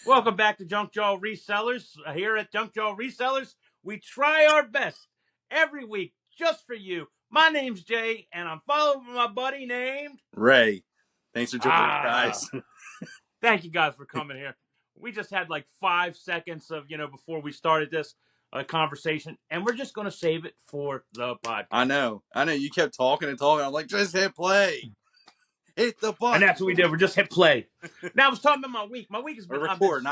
Welcome back to Junk Jaw Resellers. Here at Junk Jaw Resellers, we try our best every week just for you. My name's Jay, and I'm following my buddy named Ray. Thanks for joining us, guys. Thank you guys for coming here. We just had like 5 seconds of, before we started this conversation, and we're just going to save it for the podcast. I know. You kept talking and talking. I'm like, just hit play. Hit the button. And that's what we did. We just hit play. Now I was talking about my week. My week has been, Record,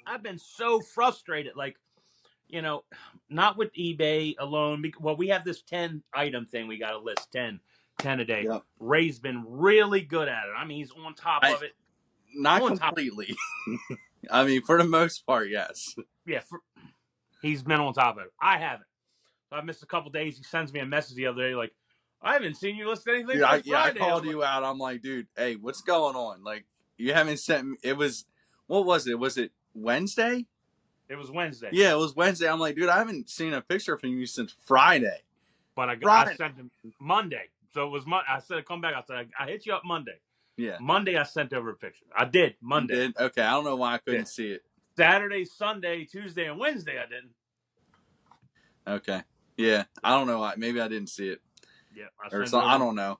I've been so frustrated. Like, not with eBay alone. Well, we have this 10 item thing. We got to list 10 a day. Yep. Ray's been really good at it. I mean, he's on top of it. Not completely. I mean, for the most part, yes. Yeah, he's been on top of it. I haven't. So I missed a couple days. He sends me a message the other day like, I haven't seen you list anything Dude, Friday. I called you out. I'm like, dude, hey, what's going on? Like, you haven't sent me. It was, what was it? Was it Wednesday? It was Wednesday. Yeah, it was Wednesday. I'm like, dude, I haven't seen a picture from you since Friday. But I sent him Monday. So it was I said, come back. I said, I hit you up Monday. Yeah. Monday, I sent over a picture. I did. Monday. You did? Okay, I don't know why I couldn't see it. Saturday, Sunday, Tuesday, and Wednesday, I didn't. Okay. Yeah, I don't know why. Maybe I didn't see it. Yeah. I don't know.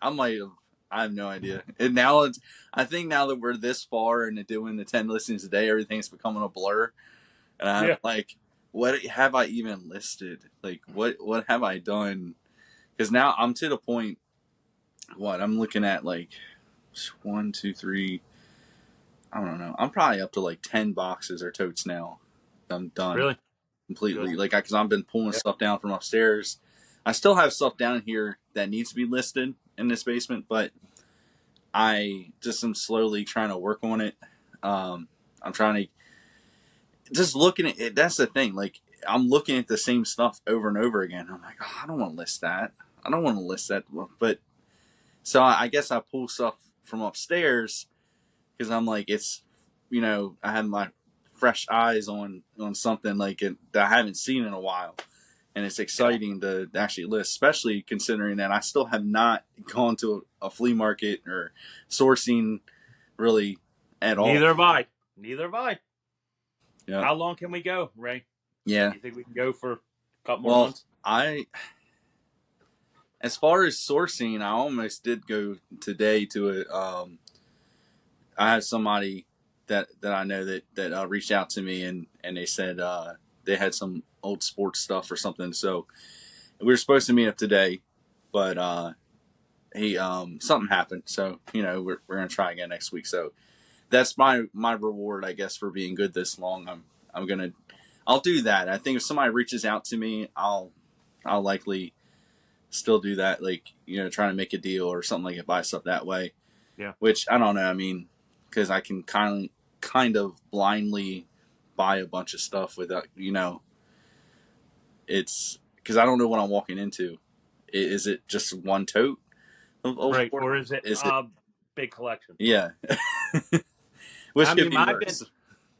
I have no idea. And I think now that we're this far into doing the 10 listings a day, everything's becoming a blur. And I'm like, what have I even listed? Like, what have I done? Because now I'm to the point, I'm looking at like 1, 2, 3, I don't know. I'm probably up to like 10 boxes or totes now. I'm done. Really? Completely. Good. Like, because I've been pulling stuff down from upstairs. I still have stuff down here that needs to be listed in this basement, but I just am slowly trying to work on it. I'm trying to just looking at it. That's the thing. Like, I'm looking at the same stuff over and over again. I'm like, I don't want to list that. I don't want to list that. But so I guess I pull stuff from upstairs because I'm like, it's, I have my fresh eyes on something like it that I haven't seen in a while. And it's exciting to actually list, especially considering that I still have not gone to a flea market or sourcing really at all. Neither have I. Yeah. How long can we go, Ray? Yeah. You think we can go for a couple more months? As far as sourcing, I almost did go today to I have somebody that I know that reached out to me and they said they had some old sports stuff or something. So we were supposed to meet up today, but he something happened. So we're gonna try again next week. So that's my reward, I guess, for being good this long. I'll do that. I think if somebody reaches out to me, I'll likely still do that. Like trying to make a deal or something like it, buy stuff that way. Yeah. Which I don't know. I mean, because I can kind of blindly buy a bunch of stuff without it's because I don't know what I'm walking into. Is it just one tote of old right, sport? or is it big collection? Yeah. Which could be worse.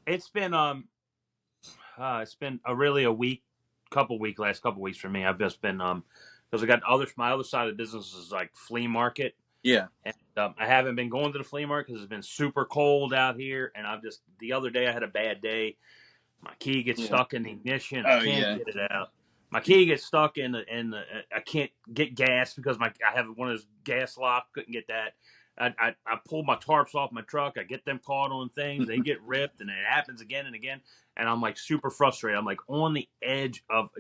It's been a last couple weeks for me. I've just been because I got my other side of the business is like flea market. Yeah. And I haven't been going to the flea market because it's been super cold out here. And the other day I had a bad day. My key gets stuck in the ignition. I can't get it out. My key gets stuck in the I can't get gas because I have one of those gas locks. Couldn't get that. I pull my tarps off my truck. I get them caught on things. They get ripped, and it happens again and again. And I'm like super frustrated. I'm like on the edge of.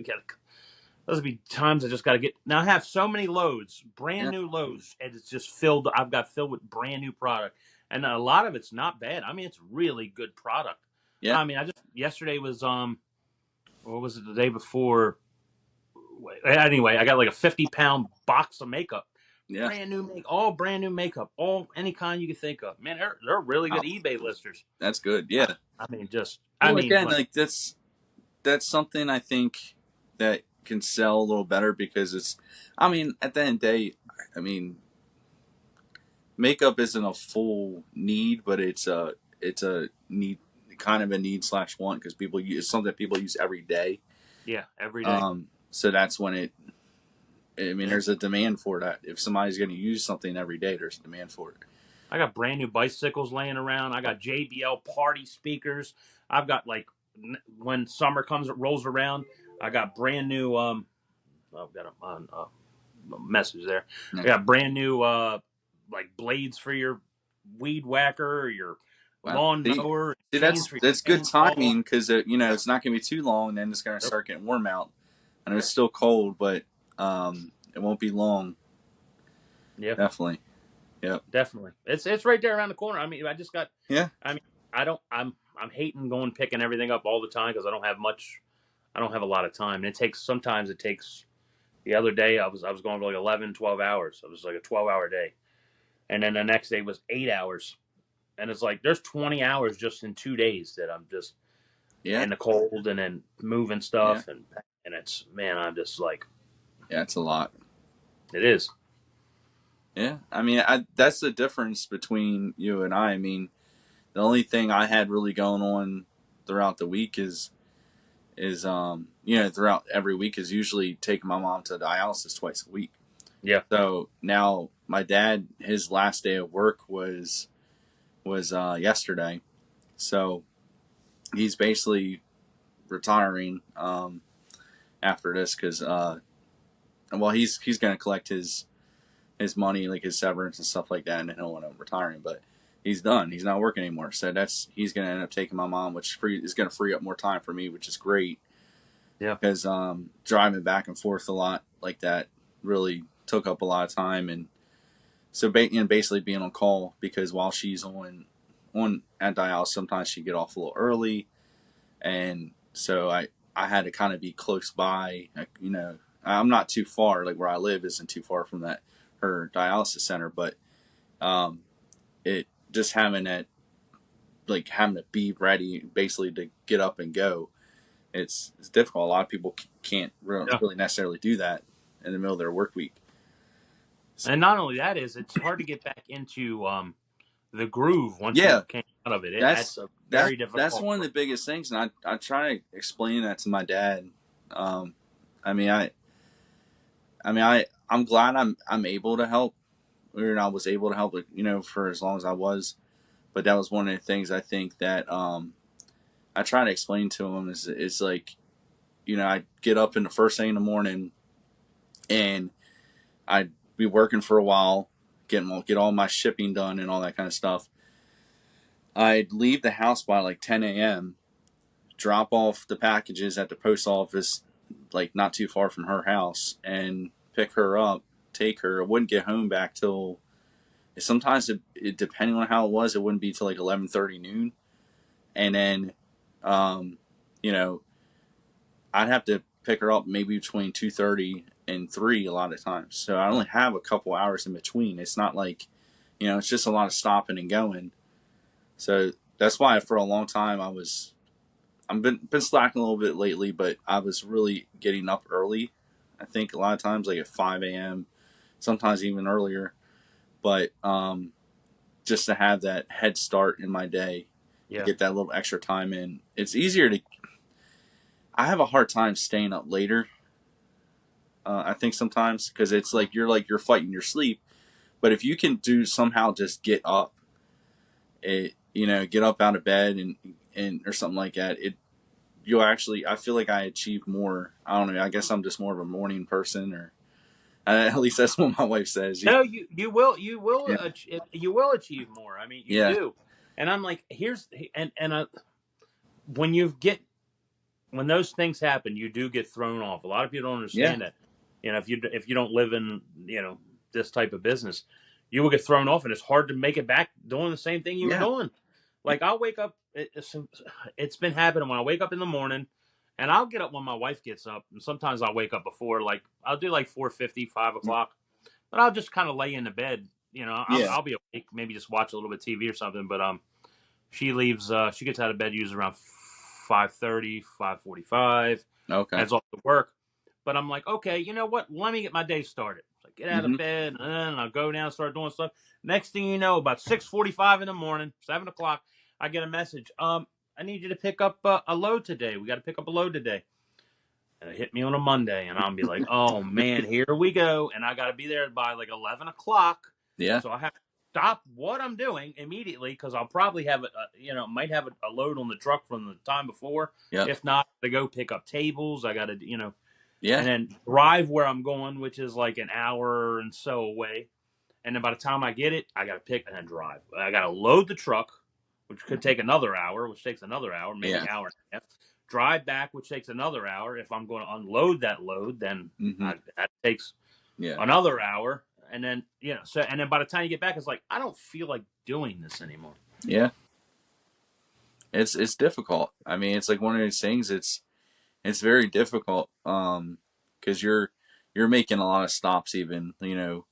There'll be times I just got to get. Now I have so many loads, brand new loads, and it's just filled. I've got filled with brand new product, and a lot of it's not bad. I mean, it's really good product. Yeah. I mean, yesterday was what was it the day before? Anyway, I got like a 50-pound box of makeup. Yeah. All brand new makeup, all any kind you can think of. Man, they're really good eBay listers. That's good. Yeah. Like that's something I think that can sell a little better because it's. I mean, at the end of the day, I mean, makeup isn't a full need, but it's a need, kind of a need/want because it's something people use every day. Yeah, every day. So that's when there's a demand for that. If somebody's going to use something every day, there's a demand for it. I got brand new bicycles laying around. I got JBL party speakers. I've got like when summer rolls around, I got brand new. I've got a message there. I got brand new like blades for your weed whacker or your lawn mower. See, that's good timing because it's not going to be too long, and then it's going to start getting warm out. I know it's still cold, but it won't be long. Yeah, definitely. Yep, definitely. It's right there around the corner. I mean, I just got. Yeah. I mean, I'm hating going picking everything up all the time because I don't have much. I don't have a lot of time, and sometimes it takes. The other day I was going for like 11, 12 hours. It was like a 12-hour day, and then the next day was 8 hours, and it's like there's 20 hours just in 2 days that I'm just in the cold and then moving stuff and it's I'm just like it's a lot. It is. Yeah, I mean, that's the difference between you and I. I mean, the only thing I had really going on throughout the week is throughout every week is usually taking my mom to dialysis twice a week. Yeah. So now my dad, his last day of work was yesterday, so he's basically retiring after this because he's going to collect his money, like his severance and stuff like that, and then he'll end up retiring. But he's done. He's not working anymore. So he's going to end up taking my mom, which is going to free up more time for me, which is great. Yeah. Because driving back and forth a lot like that really took up a lot of time, and so basically being on call because while she's on at dialysis, sometimes she'd get off a little early, and so I had to kind of be close by. I'm not too far. Like where I live isn't too far from her dialysis center, but it just having to be ready basically to get up and go. It's difficult. A lot of people can't really necessarily do that in the middle of their work week. So, and not only that it's hard to get back into the groove once you came out of it. That's a very difficult. That's one of the biggest things, and I try to explain that to my dad. I'm glad I'm able to help, or I was able to help, for as long as I was. But that was one of the things I think that I try to explain to him is like, I get up in the first thing in the morning, and I'd be working for a while, get all my shipping done and all that kind of stuff. I'd leave the house by like 10 a.m., drop off the packages at the post office, like not too far from her house, and pick her up, take her. I wouldn't get home back till sometimes it depending on how it was, it wouldn't be till like 11:30 noon, and then I'd have to pick her up maybe between 2:30 and 3 a lot of times. So I only have a couple hours in between. It's not like, it's just a lot of stopping and going. So that's why for a long time I've been slacking a little bit lately, but I was really getting up early. I think a lot of times like at 5 a.m., sometimes even earlier. But just to have that head start in my day, get that little extra time in. It's easier to. I have a hard time staying up later. I think sometimes because it's like you're fighting your sleep, but if you can somehow just get up, get up out of bed and or something like that, you'll actually. I feel like I achieve more. I don't know. I guess I'm just more of a morning person, or at least that's what my wife says. No, you will achieve more. I mean, you do. And I'm like, when those things happen, you do get thrown off. A lot of people don't understand that. If you don't live in this type of business, you will get thrown off, and it's hard to make it back doing the same thing you were doing. Like I'll wake up. It's been happening when I wake up in the morning, and I'll get up when my wife gets up, and sometimes I'll wake up before. Like I'll do like 4:50, 5 o'clock, but I'll just kind of lay in the bed. I'll be awake, maybe just watch a little bit of TV or something. But she leaves. She gets out of bed usually around 5:30, 5:45. Okay. Heads off to work. But I'm like, okay, you know what? Let me get my day started. So I get out of bed, and I'll go down and start doing stuff. Next thing you know, about 6:45 in the morning, 7 o'clock, I get a message. I need you to pick up a load today. We got to pick up a load today. And it hit me on a Monday, and I'll be like, oh, man, here we go. And I got to be there by like 11 o'clock. Yeah. So I have stop what I'm doing immediately because I'll probably have might have a load on the truck from the time before. Yep. If not, to go pick up tables. I got to, Yeah. and then drive where I'm going, which is like an hour and so away. And then by the time I get it, I got to pick and then drive. I got to load the truck, which could take another hour, which takes another hour, maybe Yeah. hour and a half. Drive back, which takes another hour. If I'm going to unload that load, then that takes another hour. And then, and then by the time you get back, it's like, I don't feel like doing this anymore. Yeah. It's difficult. I mean, it's like one of those things. It's very difficult. Because you're making a lot of stops, even in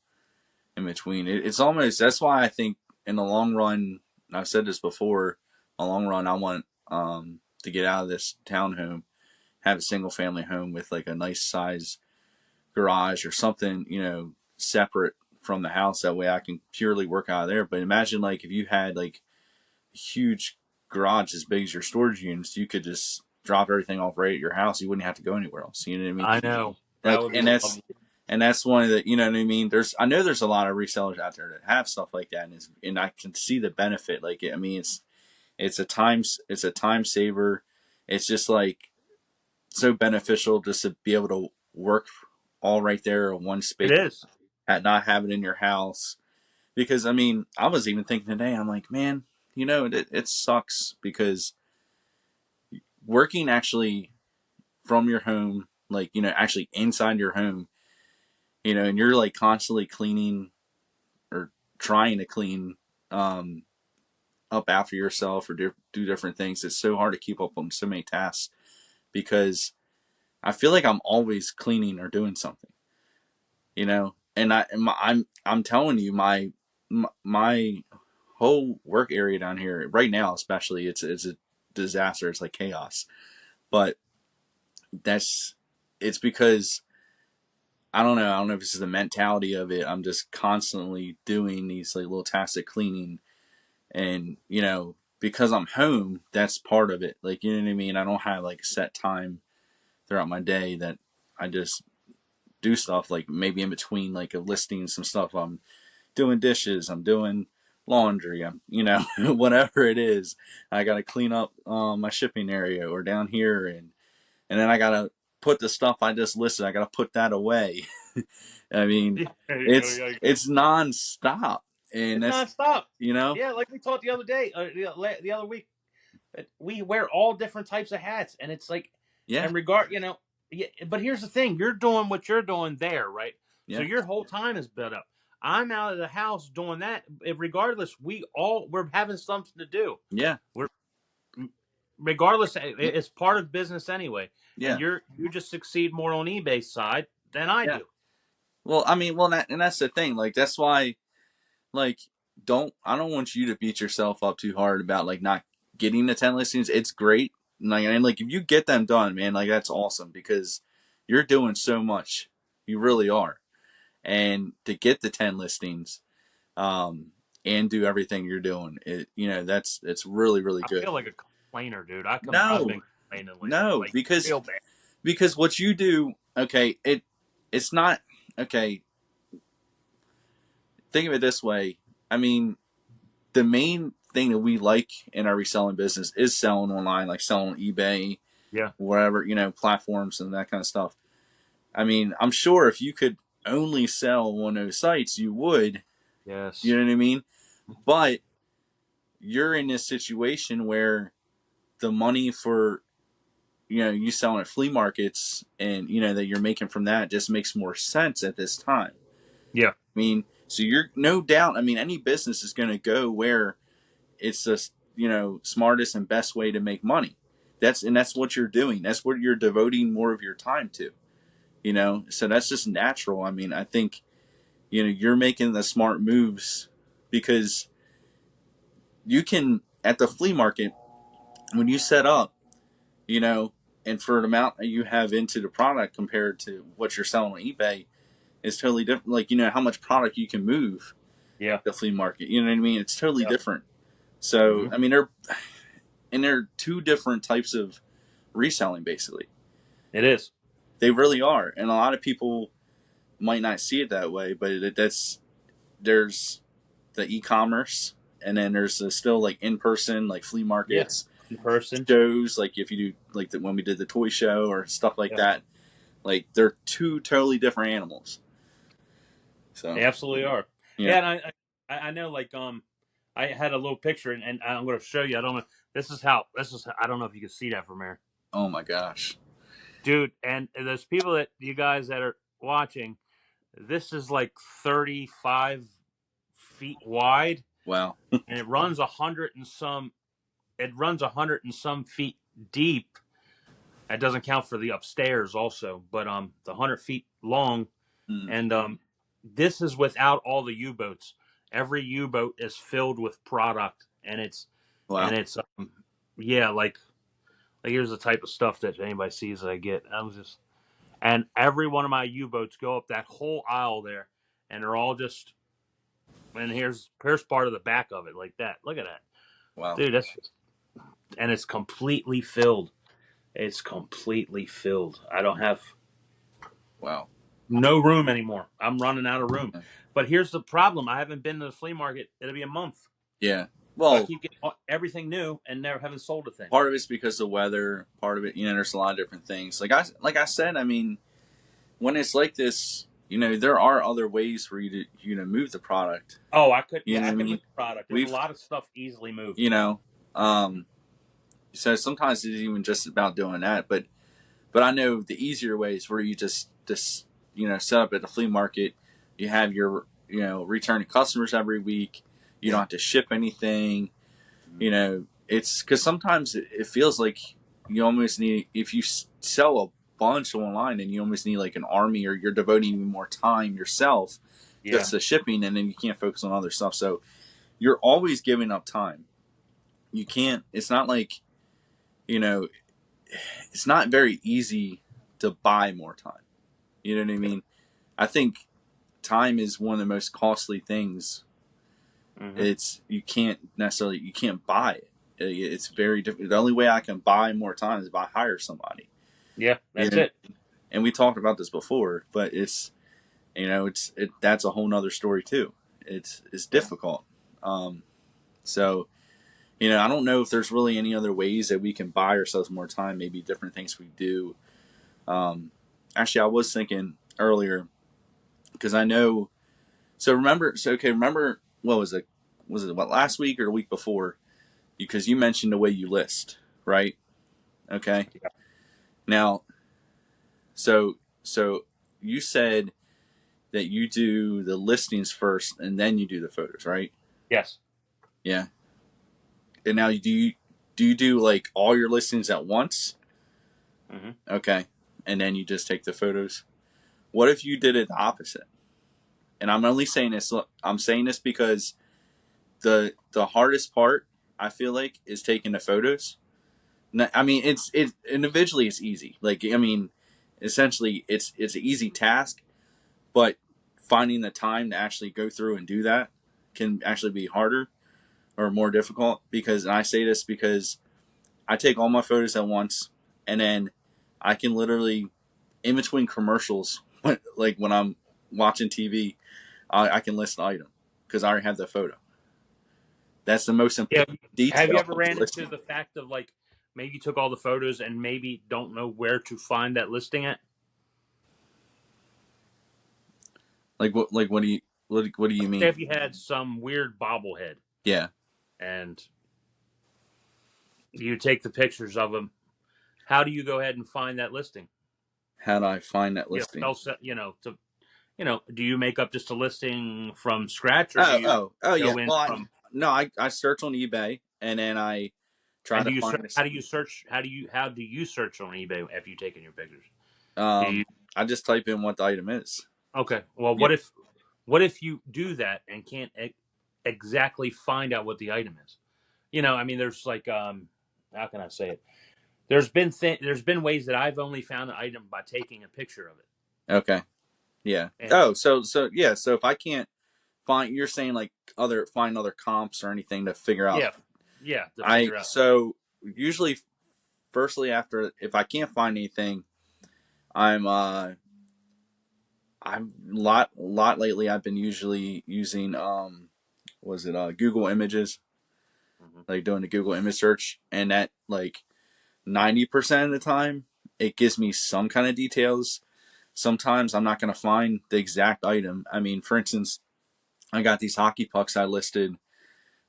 between. It's almost, that's why I think in the long run, I've said this before. In the long run, I want to get out of this townhome, have a single family home with like a nice size garage or something, separate from the house. That way I can purely work out of there. But imagine like if you had like a huge garage as big as your storage units, you could just drop everything off right at your house. You wouldn't have to go anywhere else. You know what I mean? I know. Like, and that's one of the, you know what I mean? I know there's a lot of resellers out there that have stuff like that, and I can see the benefit. Like, I mean, it's a time saver. It's just like so beneficial just to be able to work all right there in one space. It is. At not having it in your house. Because, I mean, I was even thinking today, I'm like, man, it sucks because working actually from your home, like, actually inside your home, and you're like constantly cleaning or trying to clean up after yourself or do different things. It's so hard to keep up on so many tasks because I feel like I'm always cleaning or doing something, and I'm telling you, my whole work area down here right now, especially, it's a disaster. It's like chaos, but it's because I don't know if this is the mentality of it. I'm just constantly doing these like little tasks of cleaning, and because I'm home, that's part of it. Like, you know what I mean? I don't have like a set time throughout my day that I just do stuff, like maybe in between like a listing some stuff. I'm doing dishes, I'm doing laundry, I'm whatever it is. I got to clean up my shipping area or down here, and then I got to put the stuff I just listed, I got to put that away. I mean, it's nonstop. And it's that's nonstop. Yeah, like we talked the other day, the other week. We wear all different types of hats, and it's like, and but here's the thing: you're doing what you're doing there, right? So your whole time is built up. I'm out of the house doing that. Regardless, we're having something to do. Yeah, regardless, it's part of business anyway. Yeah, and you just succeed more on eBay's side than I do. Well, I mean, and that's the thing. Like, that's why, like, I don't want you to beat yourself up too hard about like not getting the 10 listings. It's great, and like if you get them done, man, like that's awesome because you're doing so much. You really are, and to get the 10 listings, and do everything you're doing, it's really really good. I feel like a complainer, dude. I've been complaining lately. No, like, because what you do, okay, it's not okay. Think of it this way. I mean, the main thing that we like in our reselling business is selling online, like selling on eBay, whatever, platforms and that kind of stuff. I mean, I'm sure if you could only sell on those sites, you would. Yes. You know what I mean? But you're in this situation where the money for, you selling at flea markets and, that you're making from that just makes more sense at this time. Yeah. I mean, so you're no doubt, I mean, any business is going to go where it's just, smartest and best way to make money. That's what you're doing. That's what you're devoting more of your time to, so that's just natural. I mean, I think, you're making the smart moves because you can, at the flea market, when you set up, and for an amount that you have into the product compared to what you're selling on eBay, is totally different. Like, how much product you can move at the flea market. You know what I mean? It's totally different. So, I mean, they're two different types of reselling, basically. It is. They really are. And a lot of people might not see it that way, but there's the e-commerce, and then there's still like in person, like flea markets, in person shows. Like if you do like when we did the toy show or stuff like that, like they're two totally different animals. So they absolutely are. Yeah, And I know, like I had a little picture, and I'm going to show you. I don't know. This is I don't know if you can see that from here. Oh my gosh, dude! And there's people that you guys that are watching. This is like 35 feet wide. Wow. And it runs 100 and some. It runs 100 and some feet deep. That doesn't count for the upstairs also, but the 100 feet long, and this is without all the U-boats. Every U-boat is filled with product, and it's yeah, like here's the type of stuff that anybody sees that I get. And every one of my U-boats go up that whole aisle there, and they're all just. And here's part of the back of it, like that. Look at that, Wow, dude. And it's completely filled. It's completely filled. I don't have no room anymore. I'm running out of room. But here's the problem. I haven't been to the flea market. It'll be a month. Yeah. Well, I keep getting everything new and never haven't sold a thing. Part of it's because of the weather. Part of it, there's a lot of different things. Like I said, I mean, when it's like this, there are other ways for you to move the product. Oh, I could. I could move the product. There's a lot of stuff easily moved. So sometimes it's even just about doing that. But I know the easier ways where you just set up at the flea market. You have your returning customers every week. You don't have to ship anything. It's because sometimes it feels like you almost need, if you sell a bunch online, and you almost need like an army, or you're devoting more time yourself just to shipping, and then you can't focus on other stuff. So you're always giving up time. You can't. It's not like it's not very easy to buy more time. You know what I mean? I think time is one of the most costly things. You can't buy it. It's very difficult. The only way I can buy more time is if I hire somebody. Yeah, that's it. And we talked about this before, but that's a whole nother story too. It's difficult. So, I don't know if there's really any other ways that we can buy ourselves more time. Maybe different things we do. Actually, I was thinking earlier, because I know. So remember, what was it? Was it last week or the week before? Because you mentioned the way you list, right? Okay. Yeah. Now, so you said that you do the listings first and then you do the photos, right? Yes. Yeah. And now do you do like all your listings at once? Okay. And then you just take the photos. What if you did it the opposite? And I'm only saying this. I'm saying this because the hardest part, I feel like, is taking the photos. I mean, it's individually it's easy. Like, I mean, essentially it's an easy task, but finding the time to actually go through and do that can actually be harder or more difficult. Because, and I say this because I take all my photos at once, and then I can literally, in between commercials, when I'm watching TV, I can list the item because I already have the photo. That's the most important detail. Have you ever ran into the fact of like maybe you took all the photos and maybe don't know where to find that listing at? Like what? Like what do you mean? If you had some weird bobblehead, and you take the pictures of them, how do you go ahead and find that listing? How do I find that listing? Do you make up just a listing from scratch? Or No, I search on eBay, and then I try to find. How do you search on eBay after you've taken your pictures? I just type in what the item is. Okay. Well, what if you do that and can't exactly find out what the item is? I mean, there's like, how can I say it? There's been ways that I've only found an item by taking a picture of it. Okay. Yeah. So if I can't find, you're saying like find other comps or anything to figure out. Yeah. So usually, firstly, after, if I can't find anything, I'm a lot lately. I've been usually using was it Google Images, like doing the Google image search, and that like 90% of the time it gives me some kind of details. Sometimes I'm not going to find the exact item. I mean, for instance, I got these hockey pucks I listed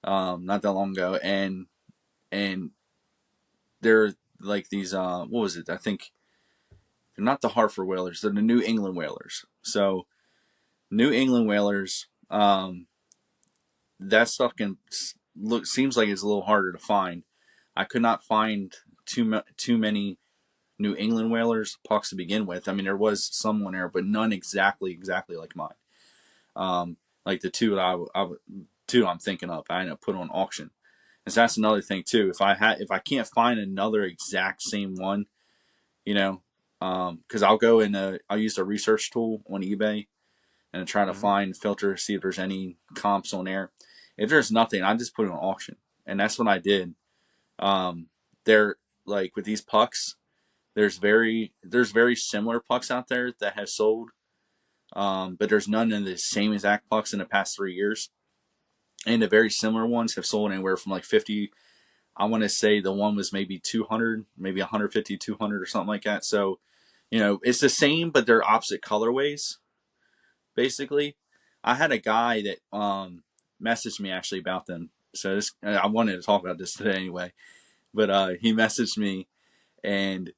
not that long ago, and they're like these what was it? I think they're not the Hartford Whalers. They're the New England Whalers. So New England Whalers, that stuff can seems like it's a little harder to find. I could not find too many New England Whalers pucks to begin with. I mean, there was someone there, but none exactly like mine. Like the two that I'm thinking of, I ended up putting on auction. And so that's another thing too. If I can't find another exact same one, you know, because I'll use a research tool on eBay and try to find filter, see if there's any comps on there. If there's nothing, I just put it on auction, and that's what I did. They're like with these pucks. There's very similar pucks out there that have sold, but there's none of the same exact pucks in the past 3 years. And the very similar ones have sold anywhere from like 50. I want to say the one was maybe 200, maybe 150, 200 or something like that. So, it's the same, but they're opposite colorways, basically. I had a guy that messaged me actually about them. So I wanted to talk about this today anyway. But he messaged me, and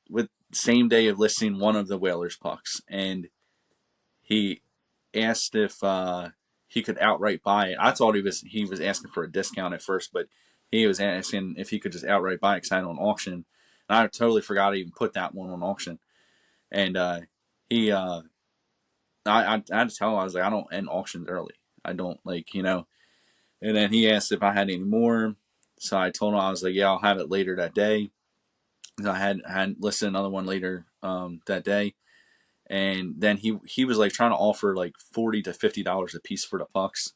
with same day of listing one of the Whalers pucks, and he asked if he could outright buy it. I thought he was asking for a discount at first, but he was asking if he could just outright buy it because I had it on auction. And I totally forgot to even put that one on auction. And he, I had to tell him, I was like, I don't end auctions early. I don't And then he asked if I had any more. So I told him, I was like, yeah, I'll have it later that day. So I had listed another one later that day. And then he was like trying to offer like $40 to $50 a piece for the pucks.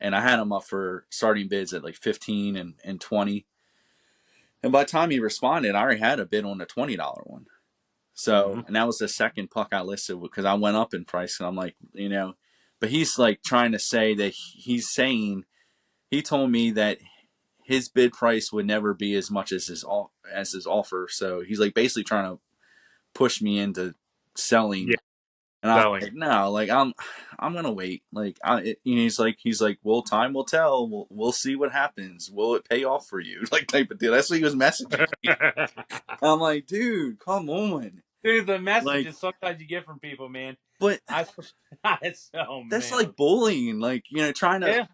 And I had them up for starting bids at like 15 and 20. And by the time he responded, I already had a bid on the $20 one. So, and that was the second puck I listed because I went up in price. And I'm like, but he's like trying to say that he told me that his bid price would never be as much as his offer. So he's like basically trying to push me into selling. Yeah. And I'm like, no, like I'm gonna wait. Like he's like, well, time will tell. We'll see what happens. Will it pay off for you? Like type of deal. That's what he was messaging me. I'm like, dude, come on. Dude, the messages sometimes you get from people, man. But that's like bullying. Like trying to. Yeah.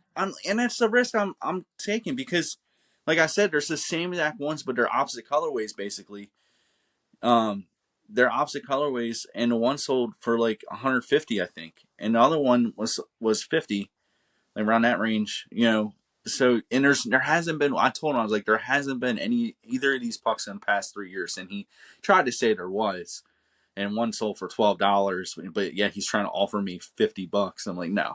And that's the risk I'm taking because, like I said, there's the same exact ones, but they're opposite colorways basically. They're opposite colorways, and the one sold for like 150, I think, and the other one was 50, like around that range, So and there hasn't been. I told him, I was like, there hasn't been either of these pucks in the past 3 years, and he tried to say there was, and one sold for $12, but yeah, he's trying to offer me $50. I'm like, no,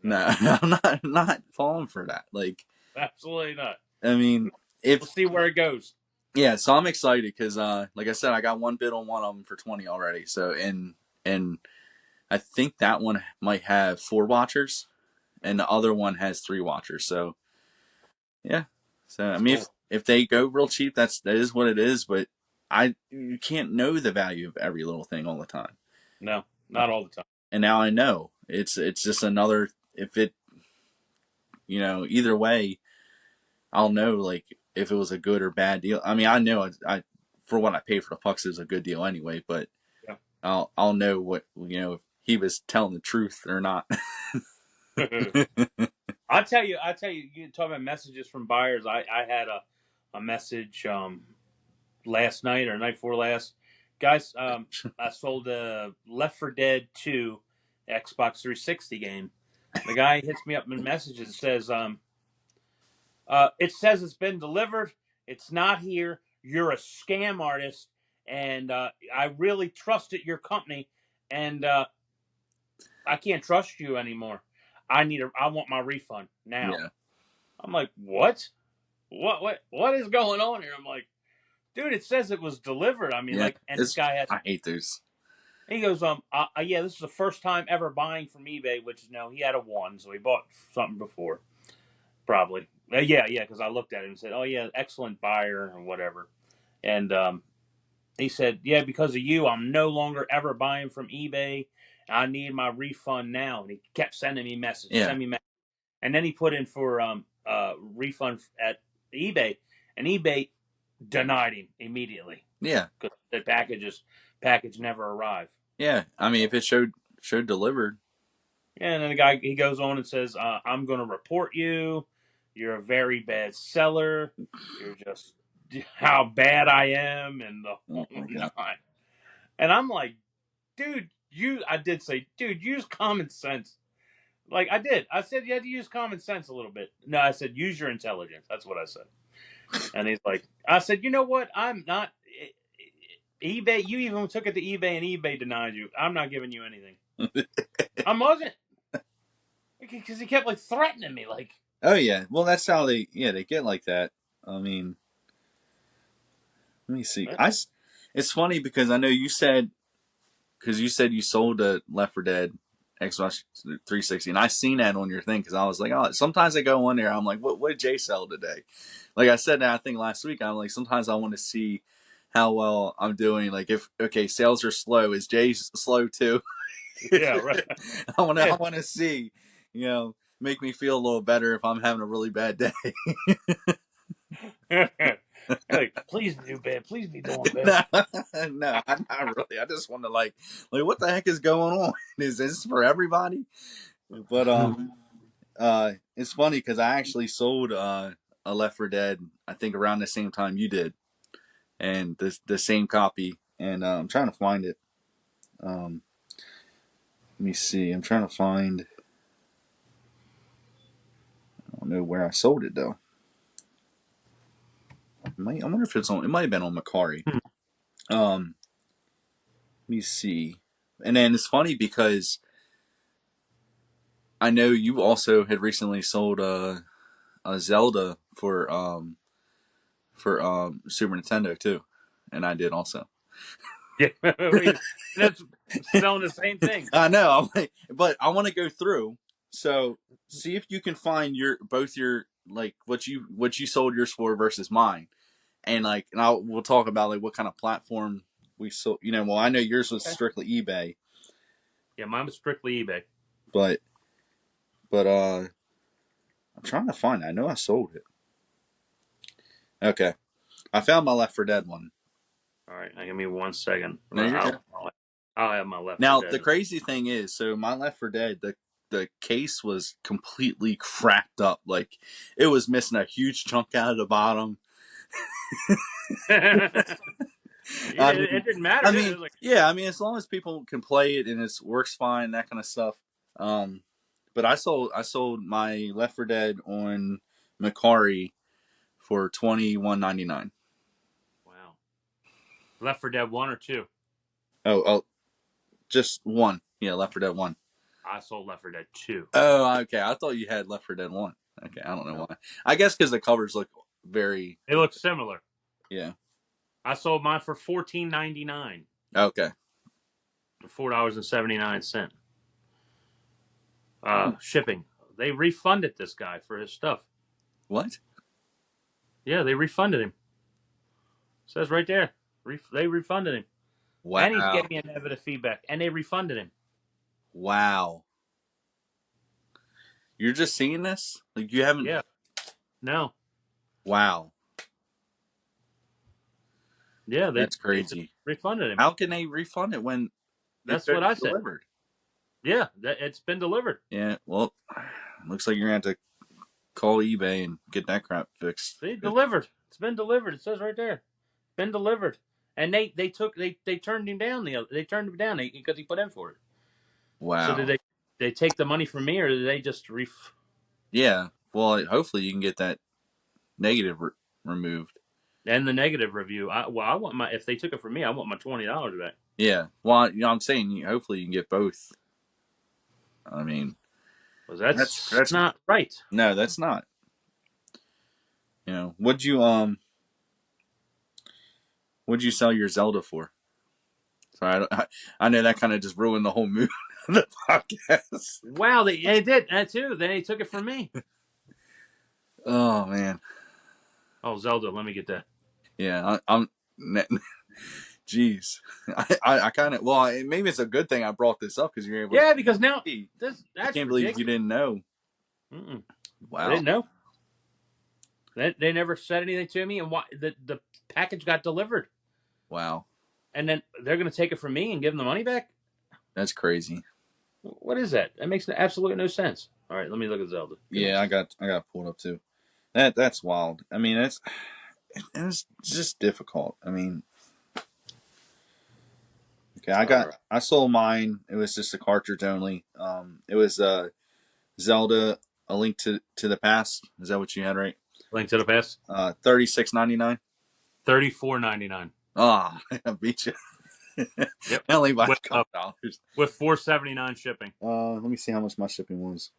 no, I'm not falling for that. Like, absolutely not. I mean, we'll see where it goes. Yeah, so I'm excited because, like I said, I got one bid on one of them for 20 already. So, and I think that one might have 4 watchers, and the other one has 3 watchers. So, yeah. So, I mean, if they go real cheap, that is what it is. But you can't know the value of every little thing all the time. No, not all the time. And now I know it's just another. If it, either way, I'll know like if it was a good or bad deal. I mean, I know I for what I paid for the pucks is a good deal anyway, but yeah. I'll know what if he was telling the truth or not. I'll tell you, you talk about messages from buyers. I had a message last night or night before last. Guys, I sold a Left 4 Dead 2 Xbox 360 game. The guy hits me up in messages and says, it says it's been delivered. It's not here. You're a scam artist, and I really trusted your company, and I can't trust you anymore. I want my refund now. Yeah. I'm like, what? What is going on here? I'm like, dude, it says it was delivered. I mean, and this guy has. I hate those. he goes, yeah, this is the first time ever buying from eBay, which he had a one, so he bought something before, probably. Yeah, because I looked at it and said, oh yeah, excellent buyer or whatever, and he said, yeah, because of you, I'm no longer ever buying from eBay. I need my refund now, and he kept sending me messages, Yeah. send me messages, and then he put in for refund at eBay, and eBay denied him immediately. Yeah. Because the package never arrived. Yeah. I mean, if it showed delivered. Yeah, and then the guy, he goes on and says, I'm going to report you. You're a very bad seller. You're just how bad I am and the whole nine. And I'm like, dude, I did say, dude, use common sense. Like I did. I said you had to use common sense a little bit. No, I said use your intelligence. That's what I said. And he's like, I said, you know what? I'm not eBay. You even took it to eBay, and eBay denied you. I'm not giving you anything. I wasn't, because he kept like threatening me, like. Oh yeah, well that's how they get like that. I mean, let me see. It's funny because I know you said you sold a Left 4 Dead Xbox 360, and I seen that on your thing because I was like, oh, sometimes I go on there, I'm like, what did Jay sell today? Like I said, I think last week, I'm like, sometimes I want to see how well I'm doing. Like if sales are slow, is Jay slow too? Yeah, right. I want to see, make me feel a little better if I'm having a really bad day. Like, please do bad. Please be doing bad. No, not really. I just want to like what the heck is going on? Is this for everybody? But it's funny because I actually sold a Left 4 Dead, I think around the same time you did, and the same copy. And I'm trying to find it. Let me see. I'm trying to find. I don't know where I sold it though. I wonder if it's on. It might have been on Macari. Let me see. And then it's funny because I know you also had recently sold a Zelda for Super Nintendo too, and I did also. Yeah, that's selling the same thing. I know, but I want to go through. So see if you can find both your like what you sold yours for versus mine, and we'll talk about like what kind of platform we sold. Well, I know yours was strictly eBay. Yeah, mine was strictly eBay. But I'm trying to find it. I know I sold it. Okay, I found my Left 4 Dead one. All right, give me 1 second. No, you're good. I'll have my Left 4 Dead. Now the crazy thing is, so my Left 4 Dead, the case was completely cracked up. Like it was missing a huge chunk out of the bottom. It didn't matter. I mean, yeah. I mean, as long as people can play it and it works fine, that kind of stuff. But I sold my Left 4 Dead on Macari for $21.99. Wow. Left 4 Dead 1 or 2? Oh, just one. Yeah, Left 4 Dead 1. I sold Left 4 Dead 2. Oh, okay. I thought you had Left 4 Dead 1. Okay, I don't know why. I guess because the covers look very. They look similar. Yeah. I sold mine for $14.99. Okay. $4.79. Shipping. They refunded this guy for his stuff. What? Yeah, they refunded him. It says right there. They refunded him. Wow. And he gave me a negative feedback. And they refunded him. Wow. You're just seeing this? Like you haven't? Yeah. No. Wow. Yeah, that's crazy. They refunded him. How can they refund it when that's what I said? Delivered? Yeah, it's been delivered. Yeah, well, looks like you're going to have to call eBay and get that crap fixed. They delivered. It's been delivered. It says right there. Been delivered. And they turned him down. They turned him down because he put in for it. Wow. So did they take the money from me, or did they just Yeah. Well, hopefully you can get that negative removed. And the negative review. I want if they took it from me, I want my $20 back. Yeah. Well, I'm saying hopefully you can get both. I mean, well, that's not right. No, that's not. What'd you sell your Zelda for? Sorry, I know that kind of just ruined the whole mood of the podcast. Wow, they did that too. They took it from me. Oh man. Oh, Zelda, let me get that. Yeah, I'm. Jeez, I kind of. Well, maybe it's a good thing I brought this up because you're able. Yeah, because now that's I can't believe you didn't know. Mm-mm. Wow, I didn't know. They never said anything to me, and why the package got delivered. Wow. And then they're going to take it from me and give them the money back? That's crazy. What is that? That makes absolutely no sense. All right, let me look at Zelda. Yeah, I got pulled up too. That's wild. I mean, it's just difficult. I mean, okay, I sold mine. It was just a cartridge only. It was Zelda: A Link to the Past. Is that what you had, right? Link to the Past. $36.99. $34.99. Ah, I beat you. Yep. Only by a couple dollars. With $4.79 shipping. Let me see how much my shipping was.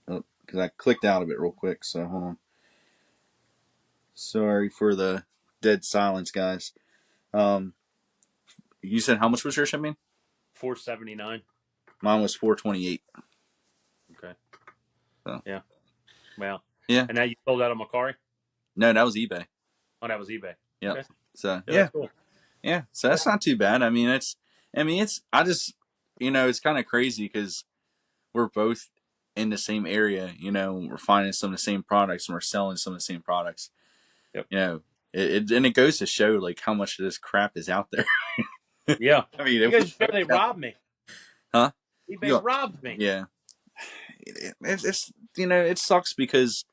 Because I clicked out of it real quick. So hold on. Sorry for the dead silence, guys. You said how much was your shipping? $4.79. Mine was $4.28. Okay. So. Yeah. Well. Yeah. And now you sold out on Macari? No, that was eBay. Oh, that was eBay. Yeah. Okay. So yeah. Cool. Yeah. So that's not too bad. I mean, it's. I just, it's kind of crazy because we're both in the same area. We're finding some of the same products and we're selling some of the same products. Yep. It goes to show like how much of this crap is out there. Yeah. I mean, it goes to show they robbed me. Huh? eBay robbed me. Yeah. It's it sucks because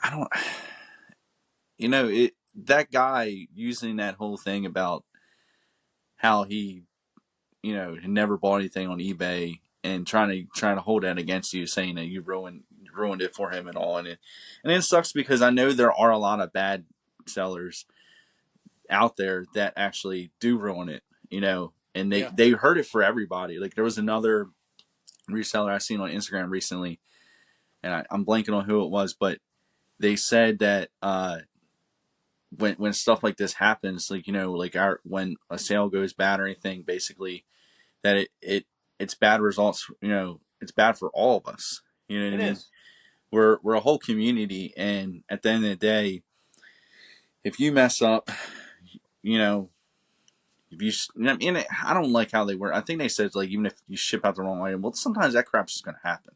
I don't. That guy using that whole thing about how he, never bought anything on eBay and trying to hold that against you, saying that you ruined it for him and all, and it sucks because I know there are a lot of bad sellers out there that actually do ruin it, and they hurt it for everybody. Like there was another reseller I seen on Instagram recently, and I'm blanking on who it was, but they said that when stuff like this happens, like when a sale goes bad or anything, basically that it's bad results. It's bad for all of us. You know what I mean? We're a whole community, and at the end of the day, if you mess up, if you, I don't like how they work. I think they said like even if you ship out the wrong item, well, sometimes that crap's just gonna happen.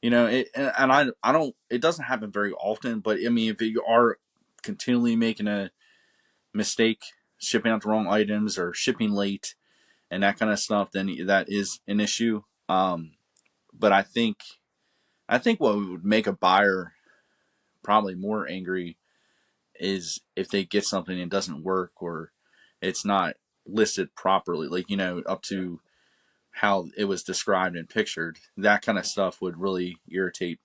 And I don't. It doesn't happen very often, but I mean, if you are continually making a mistake, shipping out the wrong items or shipping late, and that kind of stuff, then that is an issue. But I think what would make a buyer probably more angry is if they get something and it doesn't work or it's not listed properly, like up to how it was described and pictured. That kind of stuff would really irritate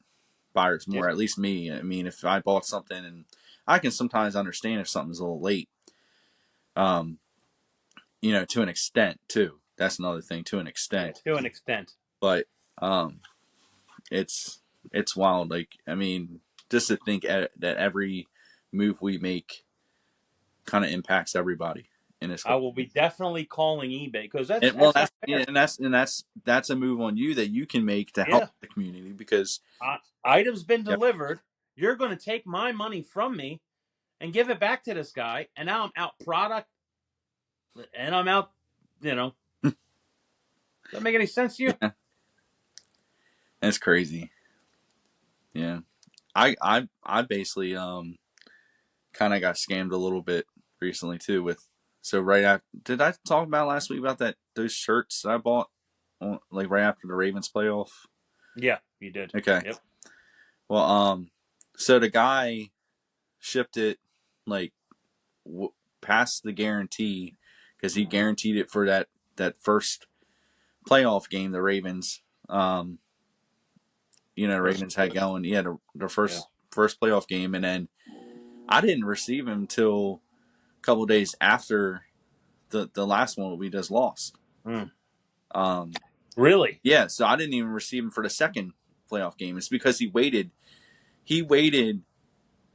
buyers more. At least me. I mean, if I bought something, and I can sometimes understand if something's a little late, to an extent too. That's another thing, to an extent. To an extent. But it's wild. Like, I mean, just to think that every move we make kind of impacts everybody. I will be definitely calling eBay because that's a move on you that you can make to help the community because items been delivered. You're going to take my money from me and give it back to this guy, and now I'm out product, and I'm out. Doesn't make any sense to you? Yeah. That's crazy. Yeah, I basically kind of got scammed a little bit recently too with. So right after, did I talk about last week about those shirts I bought, like right after the Ravens playoff? Yeah, you did. Okay. Yep. Well, so the guy shipped it like past the guarantee because he guaranteed it for that first playoff game the Ravens, Ravens had going. Yeah, the first playoff game, and then I didn't receive him till a couple of days after the last one we just lost. Really? Yeah, so I didn't even receive him for the second playoff game. It's because he waited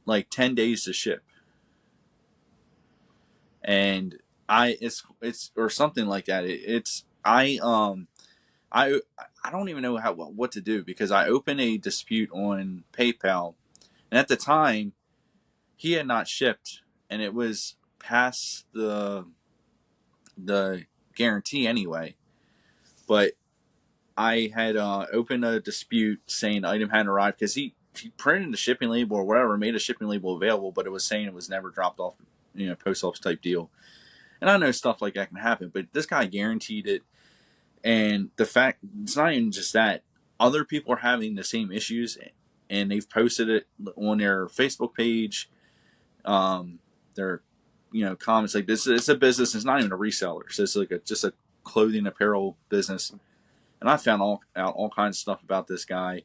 like 10 days to ship. And it's or something like that. I don't even know what to do because I opened a dispute on PayPal, and at the time he had not shipped, and it was past the guarantee anyway. But I had opened a dispute saying the item hadn't arrived because he printed the shipping label or whatever, made a shipping label available, but it was saying it was never dropped off, post office type deal. And I know stuff like that can happen, but this guy guaranteed it. And the fact, it's not even just that. Other people are having the same issues, and they've posted it on their Facebook page. Their, comments like this. It's a business. It's not even a reseller. So it's like just a clothing apparel business. And I found out all kinds of stuff about this guy.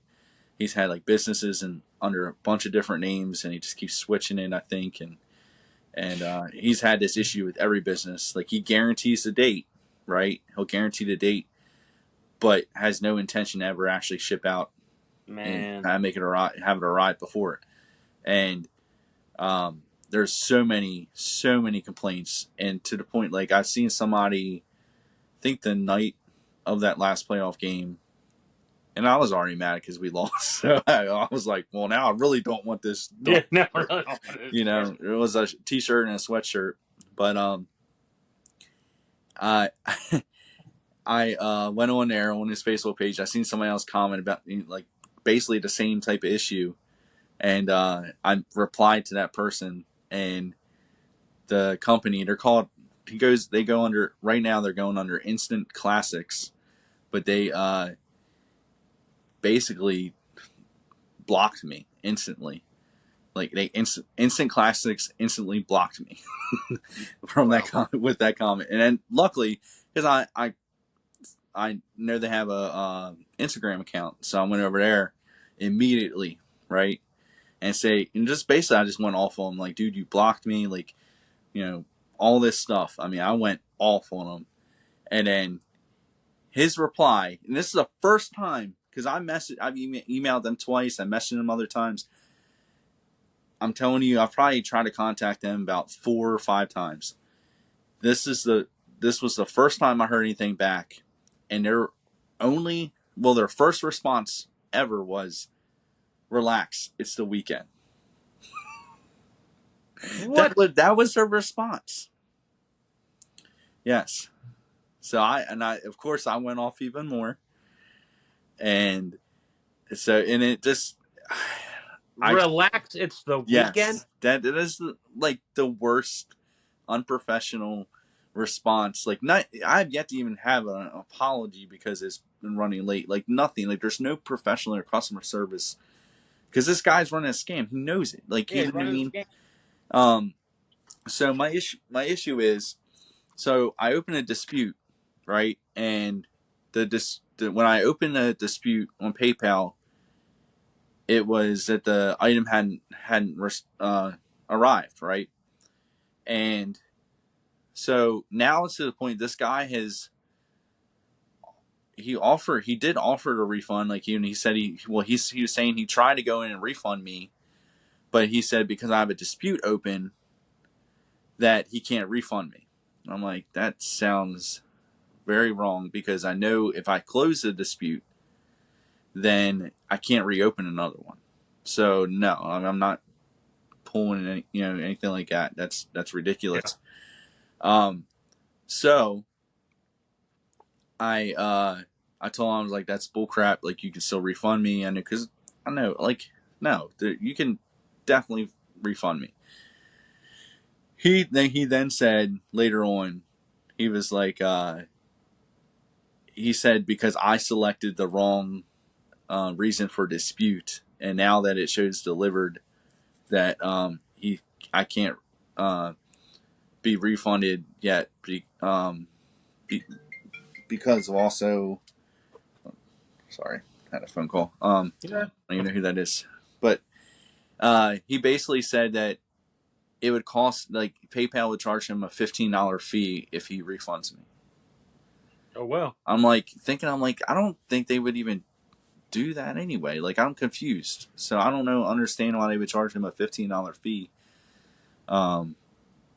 He's had like businesses and under a bunch of different names, and he just keeps switching it, I think. And he's had this issue with every business. Like, he guarantees the date, right? He'll guarantee the date, but has no intention to ever actually ship out and have it arrive before it. And there's so many complaints, and to the point, like, I've seen somebody, I think the night of that last playoff game, and I was already mad because we lost. So I was like, well, now I really don't want this. Yeah, no, it was a t-shirt and a sweatshirt. But I went on there on his Facebook page. I seen somebody else comment about like basically the same type of issue, and I replied to that person, and the company, they're going under Instant Classics, but they basically blocked me instantly. Like, they Instant Classics instantly blocked me from that comment, with that comment. And then luckily, because I know they have a Instagram account, so I went over there immediately, right, and just basically I just went off on him, like, dude, you blocked me, like, all this stuff. I mean, I went off on him, and then his reply, and this is the first time, because I've emailed them twice, I messaged them other times. I'm telling you, I've probably tried to contact them about 4 or 5 times. This was the first time I heard anything back, and their first response ever was, "Relax, it's the weekend." What? That was their response. Yes. So I of course I went off even more, and it just. Relax, it's the weekend. Yes, that is like the worst unprofessional response. Like, I've yet to even have an apology because it's been running late. Like, nothing. Like, there's no professional or customer service because this guy's running a scam. He knows it. Like, you know what I mean? So my issue is, so I open a dispute, right? And when I open a dispute on PayPal, it was that the item hadn't arrived, right? And so now it's to the point this guy he did offer a refund. Like, he said he was saying he tried to go in and refund me, but he said because I have a dispute open that he can't refund me. I'm like, that sounds very wrong, because I know if I close the dispute, then I can't reopen another one. So no, I'm not pulling anything like that. That's ridiculous. Yeah. So I told him, I was like, that's bullcrap. Like, you can still refund me, and because I know, like, no, you can definitely refund me. He then said later on, he was like, he said because I selected the wrong reason for dispute, and now that it shows delivered, that I can't be refunded yet, because of also, sorry, I had a phone call. I don't even know who that is, but he basically said that it would cost, like, PayPal would charge him a $15 fee if he refunds me. Oh, well. I'm like, I don't think they would even do that anyway. Like, I'm confused. So I don't understand why they would charge him a $15 fee.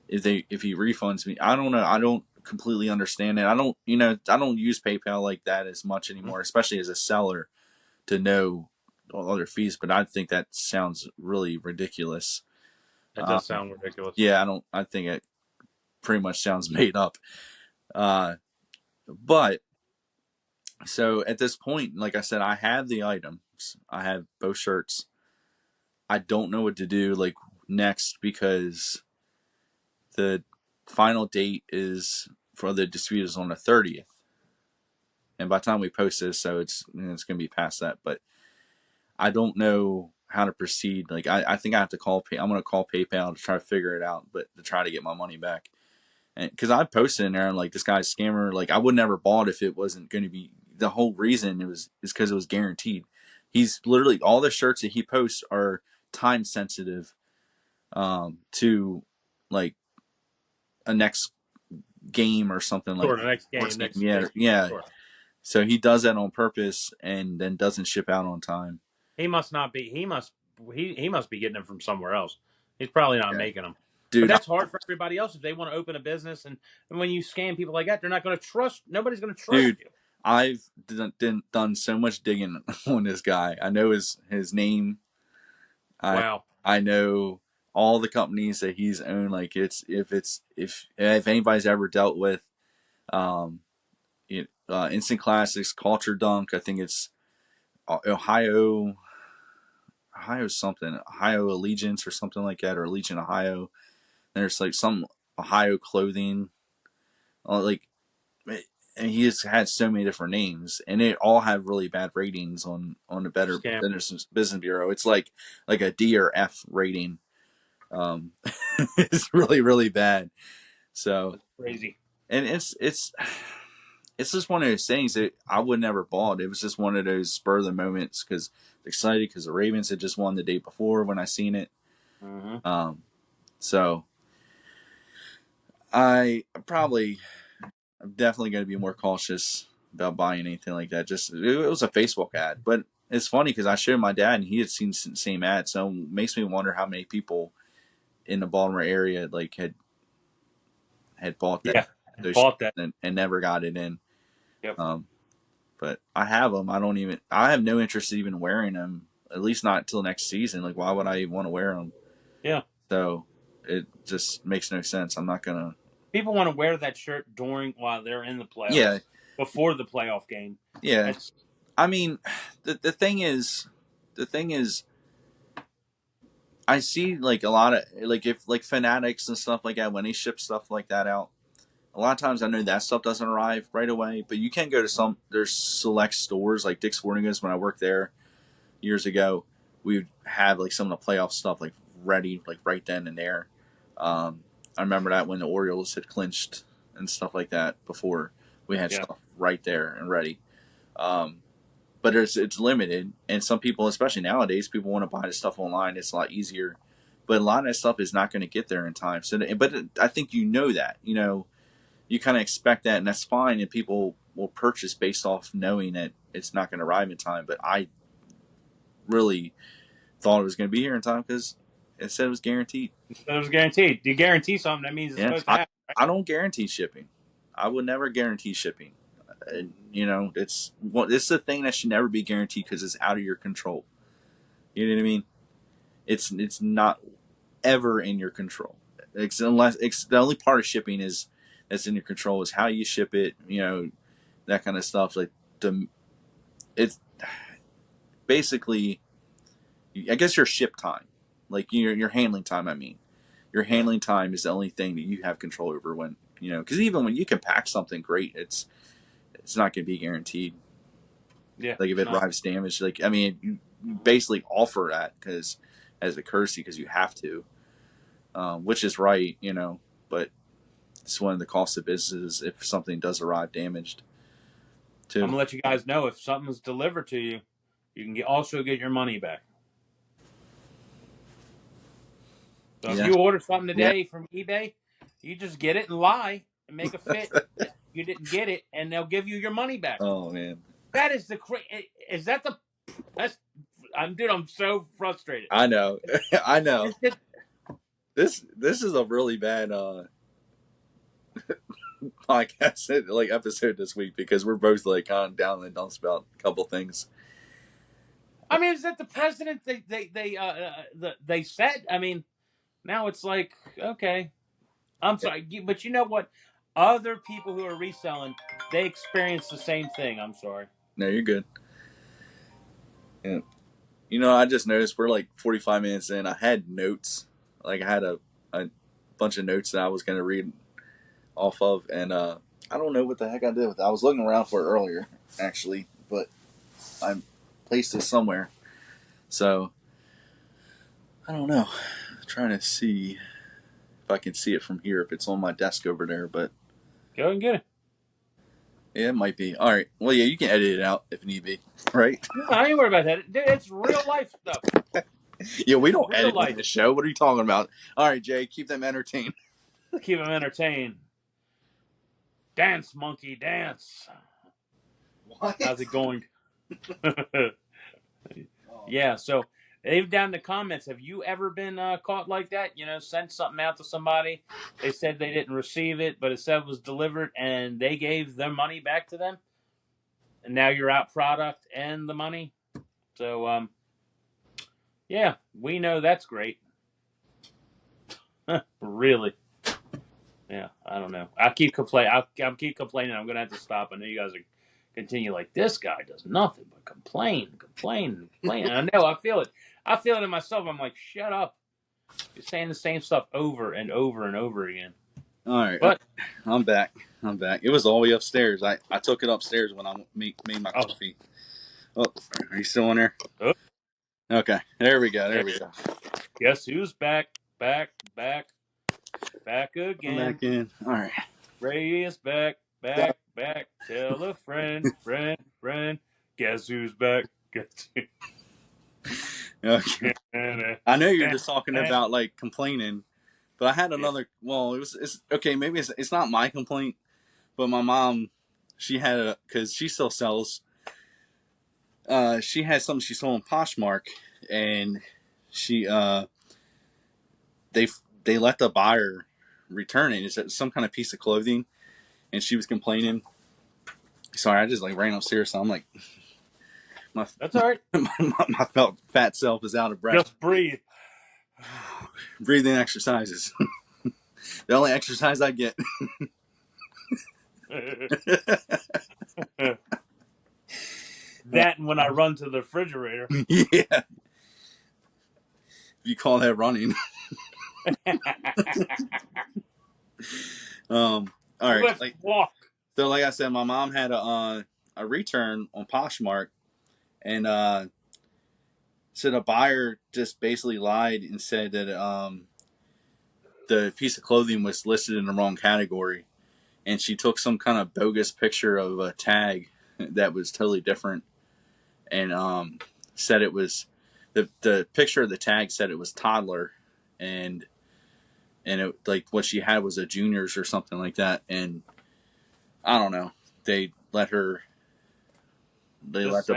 if he refunds me. I don't know. I don't completely understand it. I don't use PayPal like that as much anymore, especially as a seller, to know all other fees. But I think that sounds really ridiculous. It does sound ridiculous. Yeah, I think it pretty much sounds made up. But so at this point, like I said, I have the items. I have both shirts. I don't know what to do like next because the final date is for the dispute is on the 30th. And by the time we post this, so it's going to be past that. But I don't know how to proceed. Like I think I have to call. I'm going to call PayPal to try to figure it out, but to try to get my money back. And because I posted in there, and like this guy's scammer. Like I would never bought if it wasn't going to be. The whole reason is because it was guaranteed. He's literally all the shirts that he posts are time sensitive, to like a next game or something Sure, like the next game. yeah. Sure. So he does that on purpose and then doesn't ship out on time. He must not be. He must be getting them from somewhere else. He's probably not making them. Dude, but that's hard for everybody else if they want to open a business. And when you scam people like that, they're not going to trust. Nobody's going to trust you. I've done so much digging on this guy. I know his name. Wow. I know all the companies that he's owned. Like if anybody's ever dealt with, Instant Classics, Culture Dunk. I think it's Ohio something, Ohio Allegiance or something like that, or Allegiant Ohio. There's like some Ohio clothing, and he has had so many different names, and they all have really bad ratings on the Better Business Bureau. It's like a D or F rating. It's really, really bad. So that's crazy. And it's just one of those things that I would never bought. It was just one of those spur of the moments because excited because the Ravens had just won the day before when I seen it. Mm-hmm. So I'm definitely going to be more cautious about buying anything like that. Just it was a Facebook ad, but it's funny because I showed my dad and he had seen the same ad, so it makes me wonder how many people in the Baltimore area like had bought that, and never got it in. Yep. But I have them. I have no interest in even wearing them. At least not until next season. Like, why would I even want to wear them? Yeah. So it just makes no sense. I'm not gonna. People want to wear that shirt while they're in the playoffs. Yeah. Before the playoff game. Yeah. I mean, the thing is, I see like a lot of if Fanatics and stuff like that when they ship stuff like that out. A lot of times I know that stuff doesn't arrive right away, but you can go to there's select stores like Dick's Sporting Goods. When I worked there years ago, we would have like some of the playoff stuff like ready, like right then and there. I remember that when the Orioles had clinched and stuff like that before, we had stuff right there and ready. But it's limited, and some people, especially nowadays, people want to buy the stuff online. It's a lot easier, but a lot of that stuff is not going to get there in time. So, but I think that you kind of expect that, and that's fine, and people will purchase based off knowing that it's not going to arrive in time. But I really thought it was going to be here in time because it said it was guaranteed. It was guaranteed. You guarantee something, that means it's supposed to happen. Right? I don't guarantee shipping. I would never guarantee shipping. It's the thing that should never be guaranteed because it's out of your control. You know what I mean? It's not ever in your control. The only part of shipping that's in your control is how you ship it. That kind of stuff. Like it's basically, I guess, your ship time, like your handling time. I mean, your handling time is the only thing that you have control over when because even when you can pack something great, it's not going to be guaranteed. Yeah. Like if it arrives damaged, you basically offer that as a courtesy because you have to, which is right, but it's one of the costs of business if something does arrive damaged. I'm going to let you guys know if something's delivered to you, you can also get your money back. So if you order something today from eBay, you just get it and lie and make a fit. You didn't get it, and they'll give you your money back. Oh man, that is is that the? I'm so frustrated. I know. This is a really bad podcast like episode this week because we're both like kind of down in the dumps about a couple things. I mean, is that the president they said? I mean, now it's like, okay, I'm sorry, but you know what? Other people who are reselling, they experience the same thing. I'm sorry. No, you're good. Yeah. You know, I just noticed we're like 45 minutes in. I had notes. Like, I had a bunch of notes that I was going to read off of. And I don't know what the heck I did with it. I was looking around for it earlier, actually. But I placed it somewhere. So, I don't know. I'm trying to see if I can see it from here, if it's on my desk over there. But go and get it. Yeah, it might be. All right. Well, yeah, you can edit it out if need be. Right? No, I ain't worried about that. Dude, it's real life stuff. Yeah, we don't edit the show. What are you talking about? All right, Jay, keep them entertained. Keep them entertained. Dance, monkey, dance. What? How's it going? Yeah, so leave down in the comments. Have you ever been caught like that? You know, sent something out to somebody. They said they didn't receive it, but it said it was delivered, and they gave their money back to them. And now you're out product and the money. So, yeah, we know that's great. Really? Yeah, I don't know. I'll keep complaining. I'll keep complaining. I'm gonna have to stop. I know you guys are continue like this guy does nothing but complain. I know. I feel it. I feel it in myself. I'm like, shut up. You're saying the same stuff over and over and over again. All right, but I'm back. It was all the way upstairs. I took it upstairs when I made my coffee. Oh, are you still in there? Oh. Okay, there we go. Guess who's back again? I'm back in. All right. Ray is back. Tell a friend. Guess who's back? Okay. I know you're just talking about like complaining, but I had another. Well, it's okay. Maybe it's not my complaint, but my mom, she had because she still sells. She had something she sold on Poshmark, and she they let the buyer return it. It's some kind of piece of clothing, and she was complaining. Sorry, I just like ran upstairs, so I'm like, that's all right. My fat self is out of breath. Just breathe. Breathing exercises. The only exercise I get. That and when I run to the refrigerator. Yeah. You call that running. All right. Let's walk. So like I said, my mom had a return on Poshmark, and so the buyer just basically lied and said that the piece of clothing was listed in the wrong category, and she took some kind of bogus picture of a tag that was totally different, and said it was the picture of the tag said it was toddler, and it like what she had was a juniors or something like that, and I don't know. They let the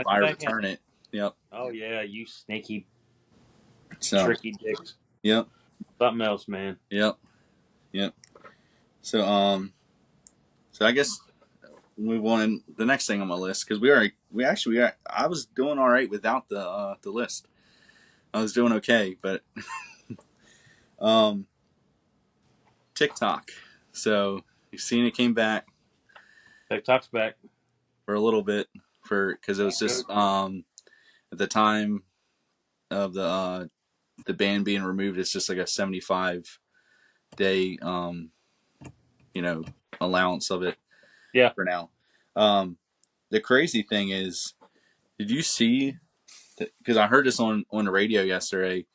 buyer return it. Yep. Oh yeah, you snaky, tricky dicks. Yep. Something else, man. Yep. So I guess we move on the next thing on my list because I was doing all right without the list. I was doing okay, but TikTok. So you've seen it came back. TikTok's back for a little bit because it was just at the time of the ban being removed. It's just like a 75-day allowance of it. Yeah. For now, the crazy thing is, did you see? Because I heard this on the radio yesterday.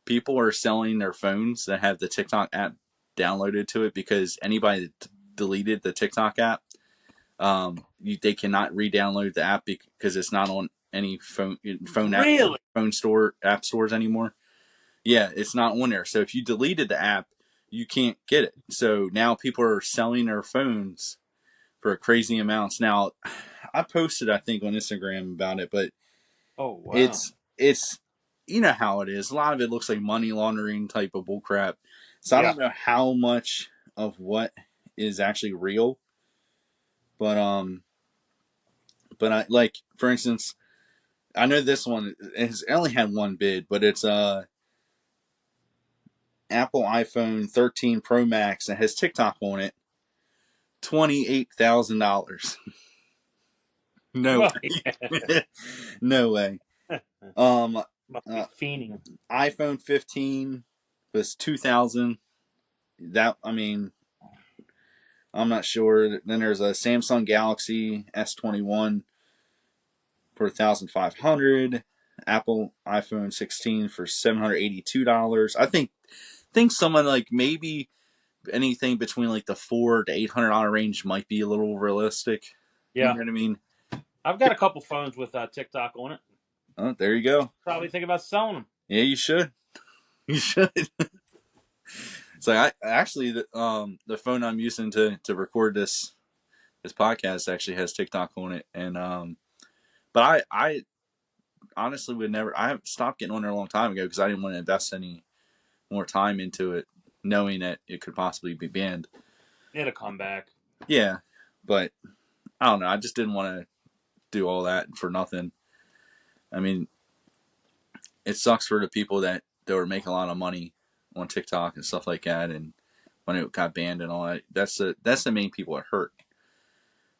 People are selling their phones that have the TikTok app downloaded to it because anybody that deleted the TikTok app, they cannot re-download the app because it's not on any phone really? app stores anymore. Yeah, it's not on there. So if you deleted the app, you can't get it. So now people are selling their phones for crazy amounts. Now, I posted I think on Instagram about it, but oh wow, it's you know how it is. A lot of it looks like money laundering type of bullcrap. So I don't know how much of what is actually real, but I like, for instance, I know this one has only had one bid, but it's Apple iPhone 13 Pro Max that has TikTok on it. $28,000. No way. No way. Must be fiending. iPhone 15 was 2,000. That, I mean, I'm not sure. Then there's a Samsung Galaxy S21 for 1,500. Apple iPhone 16 for $782. I think someone like maybe anything between like the $400 to $800 range might be a little realistic. Yeah, you know what I mean. I've got a couple phones with TikTok on it. Oh, there you go. Probably think about selling them. Yeah, you should. You should. So I actually the phone I'm using to record this podcast actually has TikTok on it, and but I honestly would never. I have stopped getting on there a long time ago because I didn't want to invest any more time into it, knowing that it could possibly be banned. It'll come back. Yeah, but I don't know. I just didn't want to do all that for nothing. I mean, it sucks for the people that were making a lot of money on TikTok and stuff like that, and when it got banned and all that, that's the main people that hurt.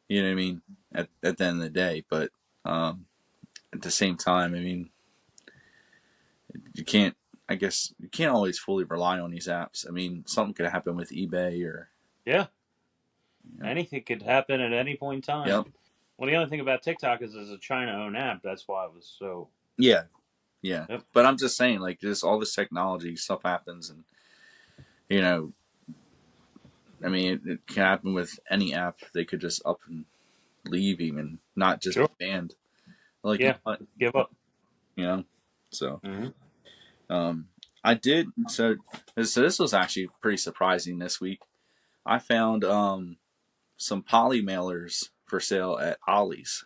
You know what I mean? At the end of the day, but at the same time, I mean, you can't. I guess you can't always fully rely on these apps. I mean, something could happen with eBay or anything could happen at any point in time. Yep. Well, the only thing about TikTok is it's a China-owned app. That's why it was so. Yeah. Yep. But I'm just saying, like, just all this technology stuff happens, and I mean, it can happen with any app. They could just up and leave, even not just banned. Like, give up. So. Mm-hmm. I did. So this was actually pretty surprising this week. I found some poly mailers for sale at Ollie's.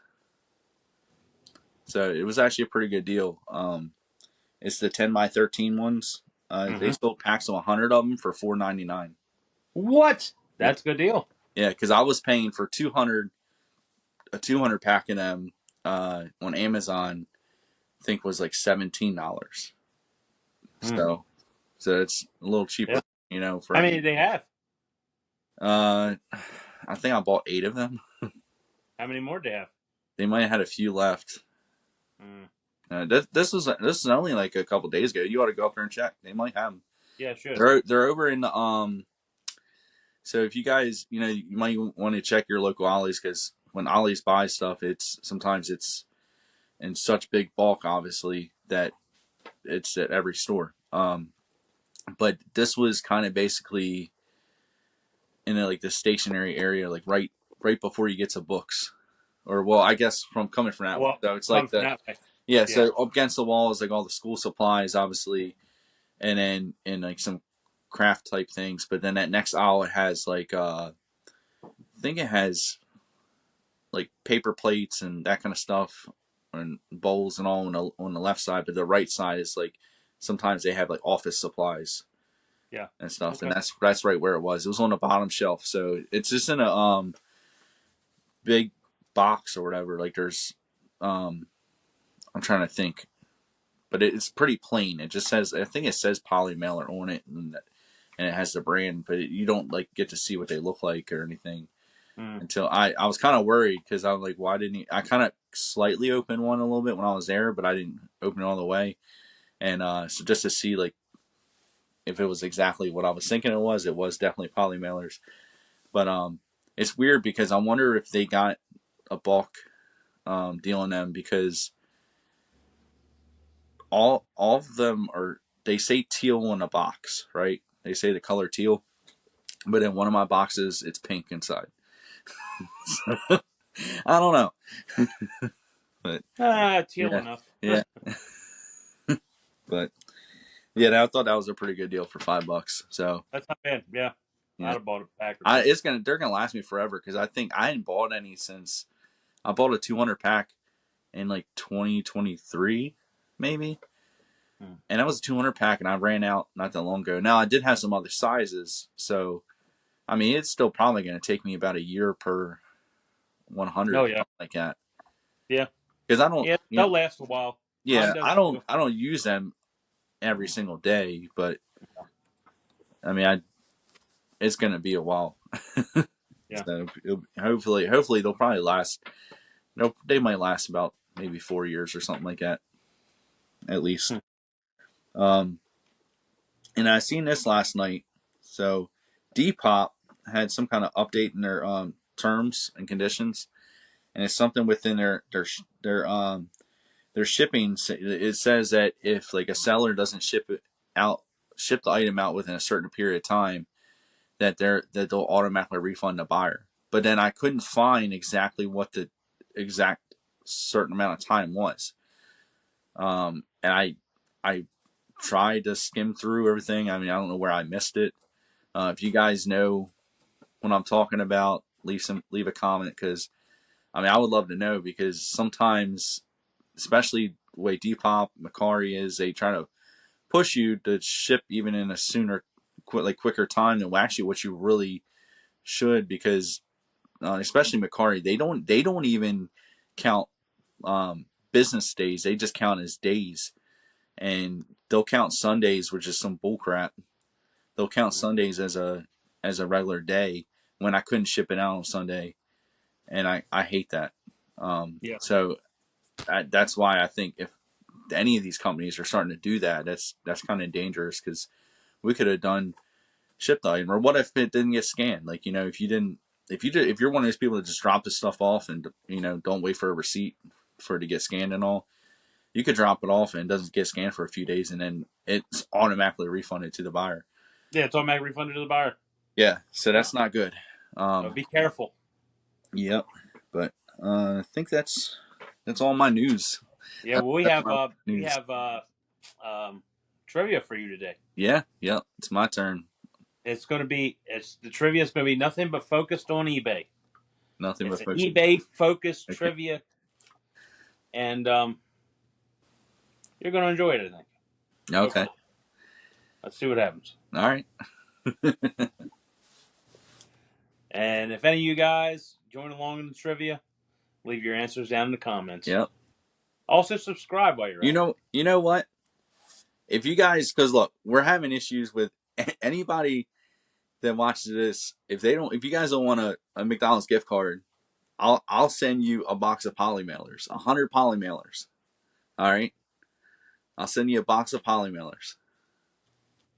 So it was actually a pretty good deal. It's the 10x13 ones. They sold packs of 100 of them for $4.99. What? That's a good deal. Yeah, because I was paying for a 200 pack of them on Amazon. I think was like $17. So it's a little cheaper, For how many did they have? I think I bought 8 of them. How many more did they have? They might have had a few left. This is only like a couple days ago. You ought to go up there and check. They might have them. Yeah, sure. They're over in the So if you guys, you might want to check your local Ollie's, because when Ollie's buys stuff, sometimes it's in such big bulk, obviously, that it's at every store. But this was kind of basically in like the stationary area, like right before you get to books, or I guess coming from that way. So it's like so up against the wall is like all the school supplies, obviously, and then like some craft type things. But then that next aisle, it has like I think it has like paper plates and that kind of stuff, and bowls and all on the left side. But the right side is like sometimes they have like office supplies, and stuff. Okay. And that's right where it was. It was on the bottom shelf, so it's just in a big box or whatever. Like there's I'm trying to think, but it's pretty plain. It just says, I think it says poly mailer on it, and it has the brand, but you don't like get to see what they look like or anything until I was kind of worried, because I was like, why didn't he? I kind of slightly opened one a little bit when I was there, but I didn't open it all the way. And so just to see like if it was exactly what I was thinking it was definitely poly mailers. But it's weird because I wonder if they got a bulk deal on them, because all of them they say teal on a box, right? They say the color teal, but in one of my boxes it's pink inside. So, I don't know. But teal enough. Yeah. But I thought that was a pretty good deal for $5. So that's not bad. Yeah. I'd have bought a pack. They're gonna last me forever, because I think I hadn't bought any since I bought a 200 pack in like 2023, maybe. And that was a 200 pack, and I ran out not that long ago. Now, I did have some other sizes, so, I mean, it's still probably going to take me about a year per 100, Oh yeah, something like that. yeah, Because I don't, yeah. They'll last a while. Mine yeah, does too. I don't use them every single day, but I mean, it's going to be a while. Yeah. So hopefully they'll probably last. They might last about maybe 4 years or something like that, at least. Um, and I seen this last night. So Depop had some kind of update in their terms and conditions, and it's something within their shipping. It says that if like a seller doesn't ship the item out within a certain period of time, that they'll automatically refund the buyer. But then I couldn't find exactly what the exact certain amount of time was. And I tried to skim through everything. I mean, I don't know where I missed it. If you guys know what I'm talking about, leave a comment, because I mean I would love to know, because sometimes, especially the way Depop, Mercari is, they try to push you to ship even in a quicker time than actually what you really should, because especially Mercari, they don't even count business days. They just count as days, and they'll count Sundays, which is some bullcrap. They'll count Sundays as a regular day when I couldn't ship it out on Sunday, and I hate that. Yeah. So that's why I think if any of these companies are starting to do that, that's kind of dangerous, because we could have done shipped the item. Or what if it didn't get scanned? Like, if you're one of those people that just drop this stuff off and don't wait for a receipt for it to get scanned and all, you could drop it off and it doesn't get scanned for a few days, and then it's automatically refunded to the buyer. Yeah, it's automatically refunded to the buyer. Yeah, so that's not good. So be careful. Yep, but I think that's all my news. Yeah, well, we have trivia for you today. Yeah, it's my turn. The trivia is going to be nothing but focused on eBay. Nothing it's but eBay focused trivia, and you're going to enjoy it, I think. Okay. Let's see what happens. All right. And if any of you guys join along in the trivia, leave your answers down in the comments. Yep. Also subscribe while you're at it. You know what? If you guys, because look, we're having issues with anybody that watches this. If you guys don't want a McDonald's gift card, I'll send you a box of poly mailers, 100 poly mailers. All right. I'll send you a box of poly mailers.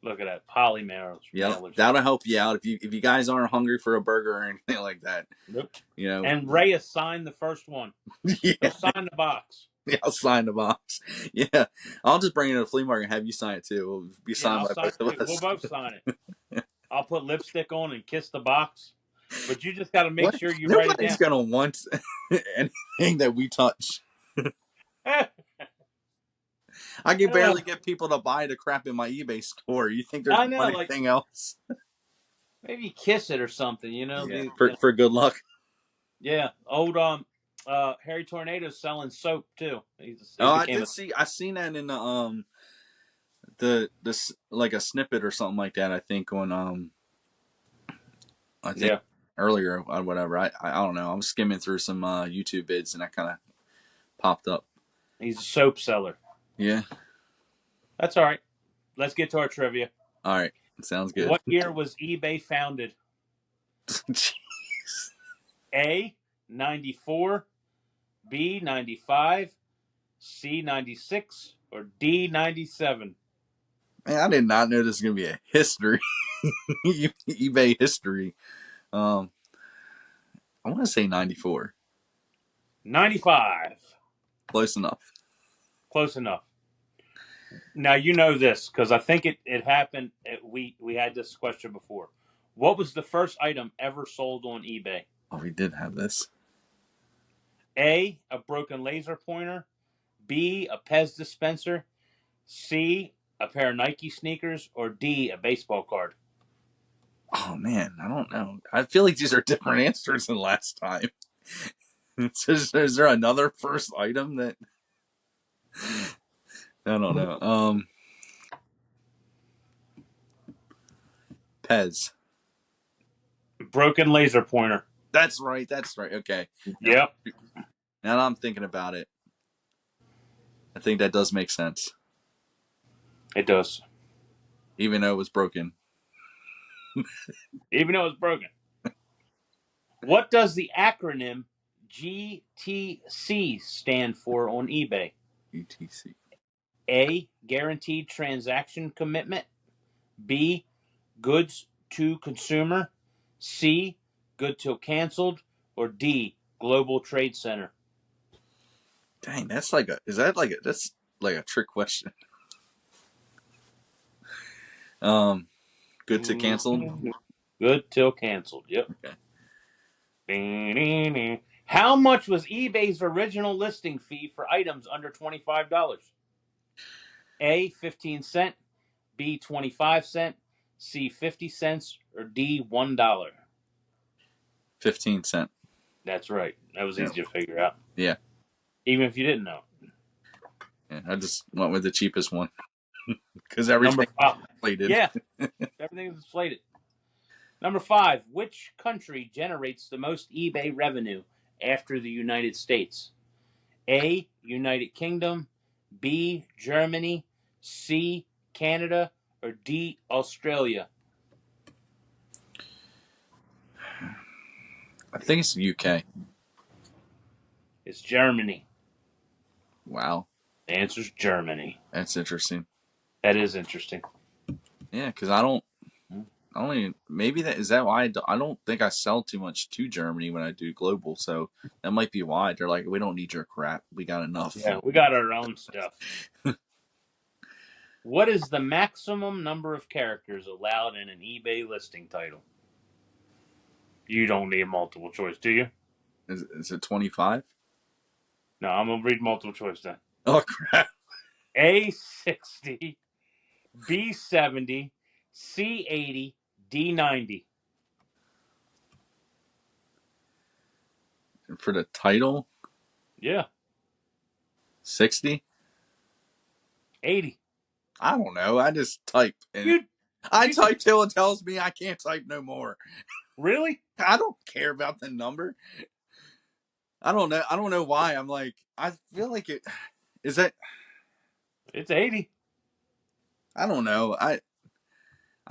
Look at that, poly mailers. Yeah, that'll help you out if you guys aren't hungry for a burger or anything like that. Nope. And Ray has signed the first one. Yeah. He'll sign the box. Yeah, I'll sign the box. Yeah, I'll just bring it to the flea market and have you sign it too. We'll be signed by both of us. We'll both sign it. I'll put lipstick on and kiss the box. But you just got to make sure you write it down. Nobody's gonna want anything that we touch. I can barely get people to buy the crap in my eBay store. You think there's anything else? Maybe kiss it or something, Yeah. For good luck. Yeah. Old Harry Tornado's selling soap too. I did see. I seen that in the like a snippet or something like that. I think on I think earlier or whatever. I don't know. I'm skimming through some YouTube vids and that kind of popped up. He's a soap seller. Yeah. That's all right. Let's get to our trivia. All right. Sounds good. What year was eBay founded? Jeez. A, 94, B, 95, C, 96, or D, 97? Man, I did not know this was going to be a history. eBay history. I want to say 94. 95. Close enough. Close enough. Now, you know this, because I think it happened. We had this question before. What was the first item ever sold on eBay? Oh, we did have this. A, a broken laser pointer. B, a Pez dispenser. C, a pair of Nike sneakers. Or D, a baseball card? Oh, man, I don't know. I feel like these are different answers than last time. Is there another first item that... I don't know. Pez. Broken laser pointer. That's right. Okay. Yep. Now that I'm thinking about it, I think that does make sense. It does. Even though it was broken. Even though it's broken. What does the acronym GTC stand for on eBay? GTC. A. Guaranteed transaction commitment. B. Goods to consumer. C. Good till canceled. Or D. Global Trade Center. Dang, that's like a trick question. Good to canceled. Good till canceled. Yep. Okay. How much was eBay's original listing fee for items under $25? A. 15 cents. B. 25 cents. C. 50 cents. Or D. $1. 15 cents. That's right. That was easy to figure out. Yeah. Even if you didn't know. Yeah, I just went with the cheapest one because everything inflated. Yeah, everything is inflated. Number 5. Which country generates the most eBay revenue after the United States? A. United Kingdom. B. Germany. C. Canada. Or D. Australia. I think it's the UK. It's Germany. Wow. The answer's Germany. That's interesting. That is interesting. Yeah, because I don't even, maybe is that why I don't think I sell too much to Germany when I do global. So that might be why they're like, we don't need your crap. We got enough. Yeah, we got our own stuff. What is the maximum number of characters allowed in an eBay listing title? You don't need multiple choice, do you? Is it 25? No, I'm going to read multiple choice then. Oh, crap. A, 60, B, 70, C, 80, D, 90. And for the title? Yeah. 60? 80. I don't know. I just type. I type till it tells me I can't type no more. Really? I don't care about the number. I don't know. I don't know why. I'm like, I feel like it. Is that? It's 80. I don't know. I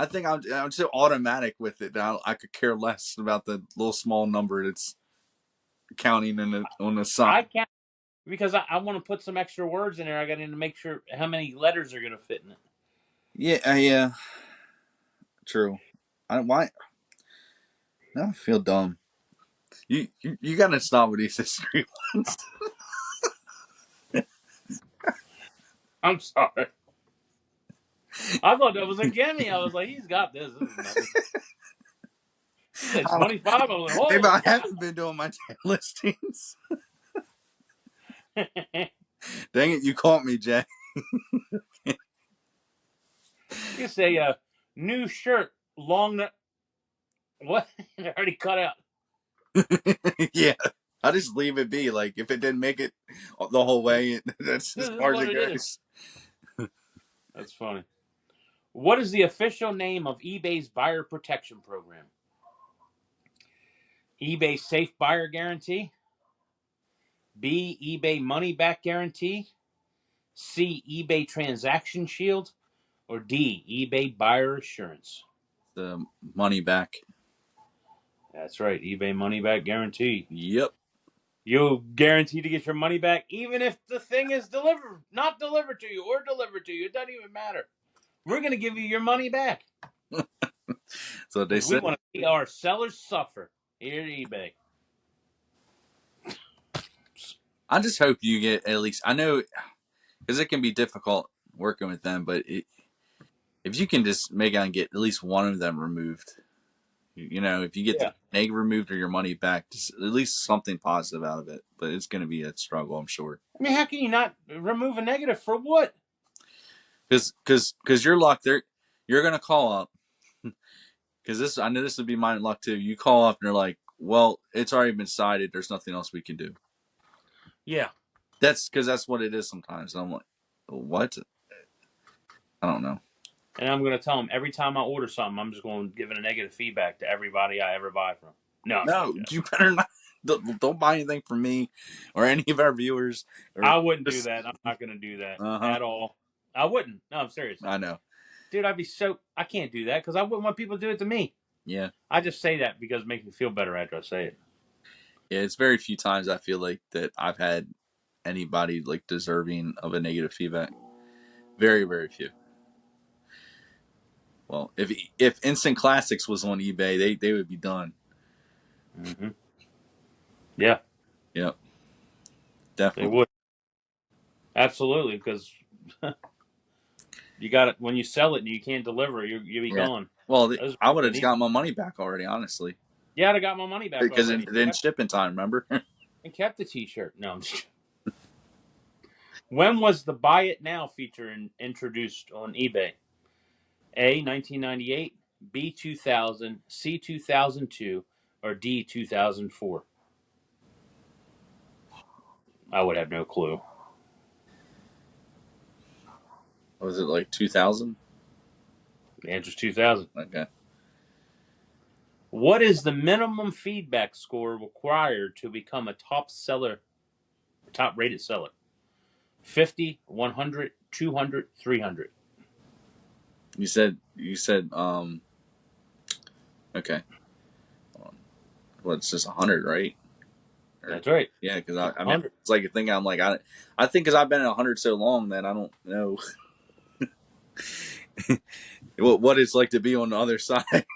think I'm so automatic with it that I could care less about the little small number that's counting on the side. I can't because I want to put some extra words in there. I got to make sure how many letters are going to fit in it. Yeah. True. Why? I feel dumb. You got to stop with these history ones. I'm sorry. I thought that was a gimme. I was like, he's got this. It's 25. I was like, maybe I haven't been doing my listings. Dang it, you caught me, Jay. You say new shirt, long. What? It already cut out. Yeah, I just leave it be. Like if it didn't make it the whole way, that's as far as it goes. That's funny. What is the official name of eBay's buyer protection program? eBay Safe Buyer Guarantee. B. eBay Money Back Guarantee. C. eBay Transaction Shield. Or D. eBay Buyer Assurance. The money back. That's right. eBay Money Back Guarantee. Yep. You'll guarantee to get your money back even if the thing is not delivered to you or delivered to you. It doesn't even matter. We're going to give you your money back. So they said we want to see our sellers suffer here at eBay. I just hope you get at least. I know because it can be difficult working with them, but if you can just make out and get at least one of them removed, if you get the egg removed or your money back, just at least something positive out of it. But it's going to be a struggle, I'm sure. I mean, how can you not remove a negative for what? Because your luck, you're going to call up. Because I know this would be my luck too. You call up and they're like, "Well, it's already been decided. There's nothing else we can do." Yeah, that's because that's what it is sometimes. And I'm like, What? I don't know. And I'm going to tell them every time I order something, I'm just going to give it a negative feedback to everybody I ever buy from. No, you better not. Don't buy anything from me or any of our viewers. I wouldn't do that. I'm not going to do that at all. I wouldn't. No, I'm serious. I know. Dude, I can't do that because I wouldn't want people to do it to me. Yeah. I just say that because it makes me feel better after I say it. Yeah, it's very few times I feel like that I've had anybody like deserving of a negative feedback. Very, very few. Well, if Instant Classics was on eBay, they would be done. Mm-hmm. Yeah. Yep. Definitely. They would. Absolutely, because you got it when you sell it and you can't deliver, you'll be gone. Well, I would have got my money back already, honestly. Yeah, I got my money back because already. it didn't ship in time. Remember? And kept the T-shirt. No. I'm just... When was the Buy It Now feature introduced on eBay? A, 1998, B, 2000, C, 2002, or D, 2004? I would have no clue. Was it like 2000? The answer's 2000. Okay. What is the minimum feedback score required to become a top rated seller? 50, 100, 200, 300. You said okay. Well, it's just 100, right? That's right. Yeah, because I mean, it's like a thing. I'm like, I think because I've been at 100 so long that I don't know what it's like to be on the other side.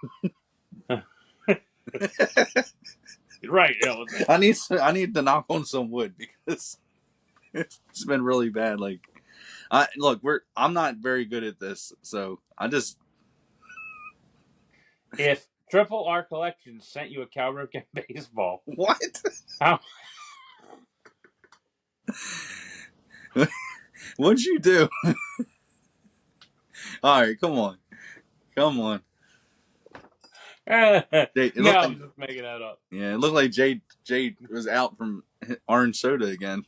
Right. Yeah. I need to knock on some wood because it's been really bad. Like, I'm not very good at this, so I just. If Triple R Collection sent you a Cal Ripken baseball, what? How? What'd you do? All right, come on. No, I'm just making that up. Yeah, it looked like Jade was out from Orange Soda again.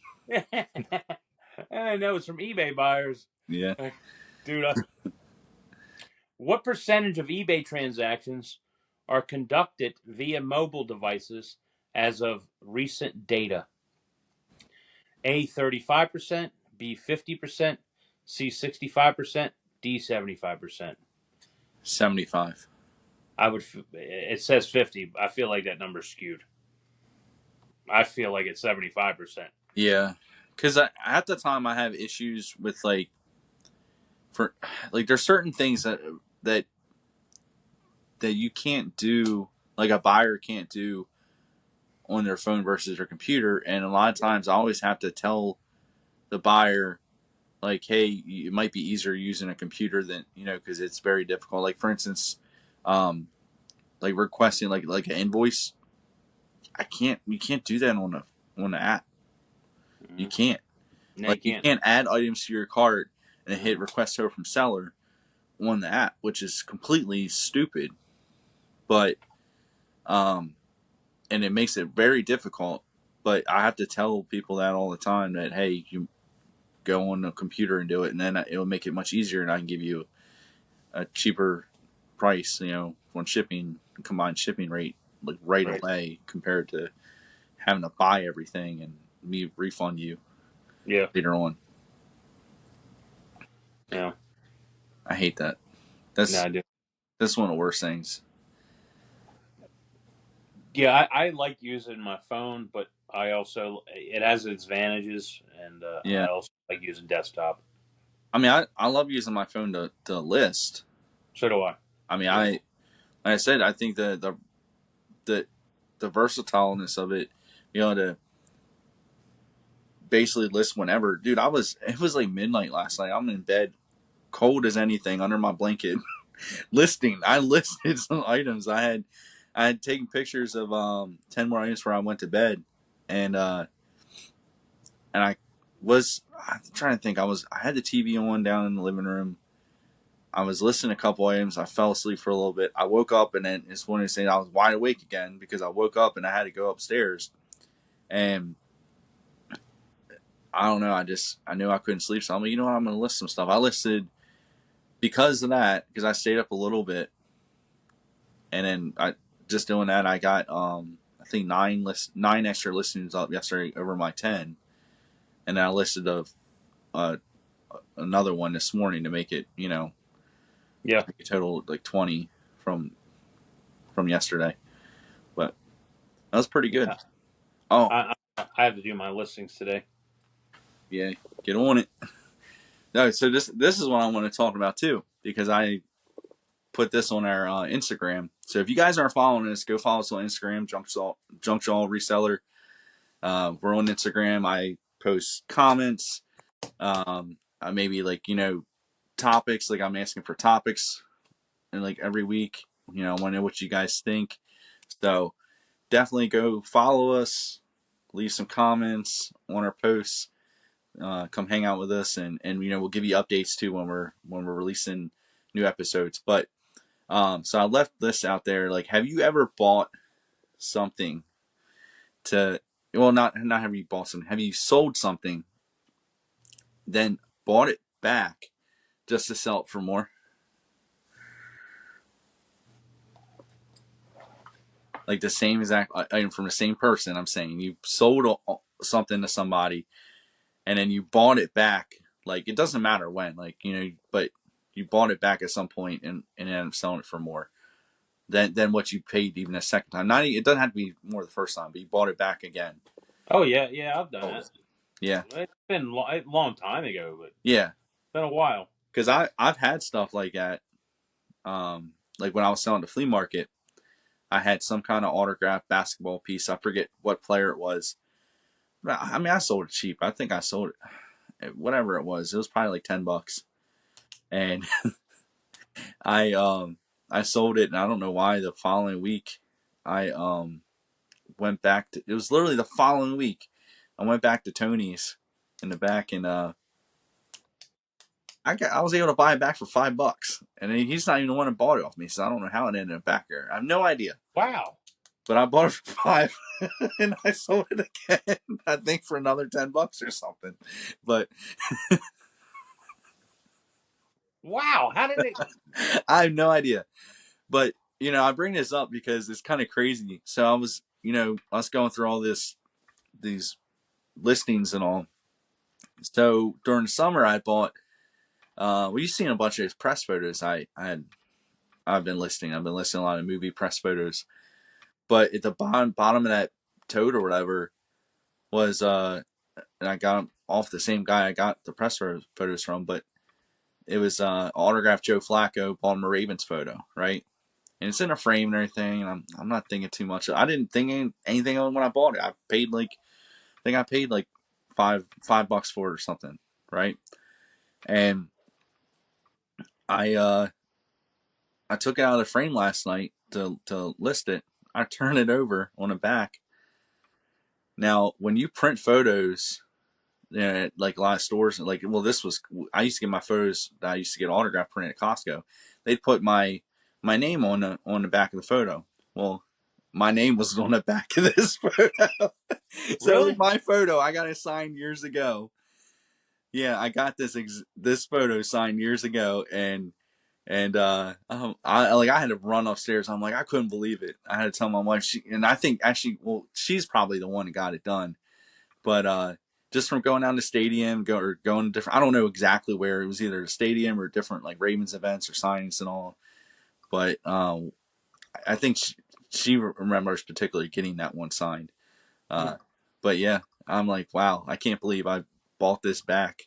I know it's from eBay buyers. Yeah. Dude, what percentage of eBay transactions are conducted via mobile devices as of recent data? A, 35%, B, 50%, C, 65%, D, 75%. 75. It says 50. I feel like that number's skewed. I feel like it's 75%. Yeah. Because at the time I have issues with there's certain things that you can't do, like a buyer can't do on their phone versus their computer. And a lot of times I always have to tell the buyer, like, hey, it might be easier using a computer than, because it's very difficult. Like, for instance, like requesting like an invoice. You can't do that on the app. Mm-hmm. You can't. No, you can't add items to your cart and hit request over from seller on the app, which is completely stupid. But and it makes it very difficult. But I have to tell people that all the time that, hey, you go on the computer and do it, and then it'll make it much easier, and I can give you a cheaper price, on shipping, combined shipping rate, like right away, compared to having to buy everything and me refund you later on. Yeah. I hate that. I do. That's one of the worst things. Yeah, I like using my phone, but it has its advantages, and I also like using desktop. I mean, I love using my phone to list. So do I. I mean, like I said, I think the versatileness of it, to basically list whenever. Dude, it was like midnight last night. I'm in bed, cold as anything, under my blanket, listing. I listed some items. I had taken pictures of 10 more items before I went to bed, and I'm trying to think. I had the TV on down in the living room. I was listing a couple items. I fell asleep for a little bit. I woke up, and then it's one of saying I was wide awake again because I woke up and I had to go upstairs, and I don't know. I knew I couldn't sleep, so I'm like, you know what? I'm going to list some stuff. I listed because of that, because I stayed up a little bit, and then I just doing that, I got I think 9 extra listings up yesterday over my 10, and then I listed another one this morning to make it, Yeah, a total like 20 from yesterday, but that was pretty good. yeah. Oh I have to do my listings today. yeah, get on it. No, so this is what I want to talk about too, because I put this on our Instagram. So if you guys aren't following us, go follow us on Instagram, Junk Jaw Reseller. We're on Instagram. I post comments. I maybe like topics. Like I'm asking for topics, and like every week, I want to know what you guys think. So definitely go follow us. Leave some comments on our posts. Come hang out with us, and we'll give you updates too when we're releasing new episodes. But so I left this out there. Like, have you ever bought something to? Well, not have you bought something. Have you sold something, then bought it back just to sell it for more? Like the same exact item from the same person. I'm saying you sold something to somebody, and then you bought it back. Like it doesn't matter when. Like but you bought it back at some point and ended up selling it for more than what you paid even a second time. It doesn't have to be more the first time, but you bought it back again. Oh yeah, I've done that. Yeah. It's been a long time ago, but Yeah. it's been a while. Because I've had stuff like that. Like when I was selling the flea market, I had some kind of autographed basketball piece. I forget what player it was. I mean, I sold it cheap. I think I sold it, whatever it was. It was probably like $10, and I sold it, and I don't know why. The following week, I went back to. It was literally the following week. I went back to Tony's in the back, and I was able to buy it back for $5, and he's not even the one that bought it off me, so I don't know how it ended up back there. I have no idea. Wow. But I bought it for $5, and I sold it again. I think for another $10 or something. But wow, how did it? I have no idea. But I bring this up because it's kind of crazy. So I was going through all these listings and all. So during the summer, I bought. You've seen a bunch of press photos. I've been listing. I've been listing a lot of movie press photos. But at the bottom of that tote or whatever was and I got them off the same guy I got the press photos from, but it was autographed Joe Flacco Baltimore Ravens photo, right? And it's in a frame and everything, and I'm not thinking too much. I didn't think anything of it when I bought it. I think I paid like $5 for it or something, right? And I took it out of the frame last night to list it. I turned it over on the back. Now, when you print photos, like a lot of stores, like I used to get my photos that I used to get autographed printed at Costco. They'd put my name on the back of the photo. Well, my name was on the back of this photo. So Really? my photo, I got it signed years ago. Yeah, I got this photo signed years ago, and I had to run upstairs. I'm like, I couldn't believe it. I had to tell my wife. I think actually, well, she's probably the one that got it done. But just from going down to stadium, going to different, I don't know exactly where it was, either a stadium or different like Ravens events or signings and all. But I think she remembers particularly getting that one signed. But yeah, I'm like, wow, I can't believe I bought this back.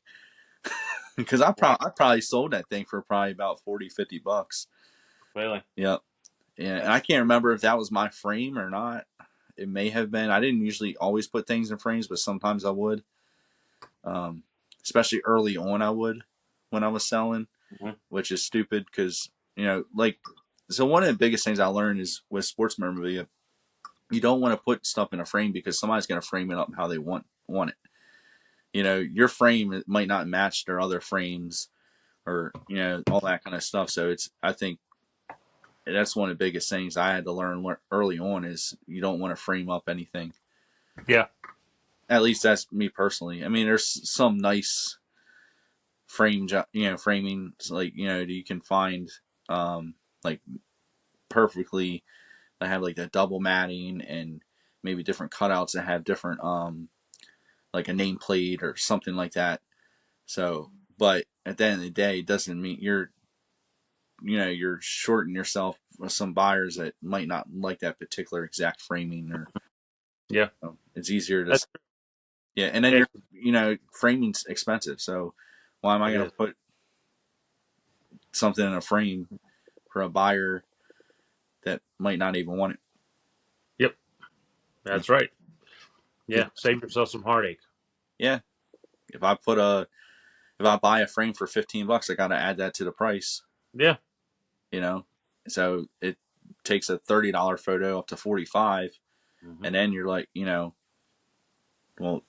Because I probably sold that thing for probably about $40-$50. Really? Yep. Yeah, and I can't remember if that was my frame or not. It may have been. I didn't usually always put things in frames, but sometimes I would. Especially early on, I would when I was selling, which is stupid because so one of the biggest things I learned is with sports memorabilia, you don't want to put stuff in a frame because somebody's going to frame it up how they want it. Your frame might not match their other frames or all that kind of stuff. So I think that's one of the biggest things I had to learn early on is you don't want to frame up anything. Yeah. At least that's me personally. I mean, there's some nice framing, like, you can find, like perfectly. I have like a double matting and maybe different cutouts that have different, like a nameplate or something like that. So, but at the end of the day, it doesn't mean you're shorting yourself with some buyers that might not like that particular exact framing, or Yeah, it's easier to, that's yeah. And then it, framing's expensive, so why am I it going is. to put something in a frame for a buyer that might not even want it? Yep, that's right. Yeah, save yourself some heartache. Yeah, if I buy a frame for $15, I got to add that to the price. Yeah. So it takes a $30 photo up to 45, Mm-hmm. and then you're like, well,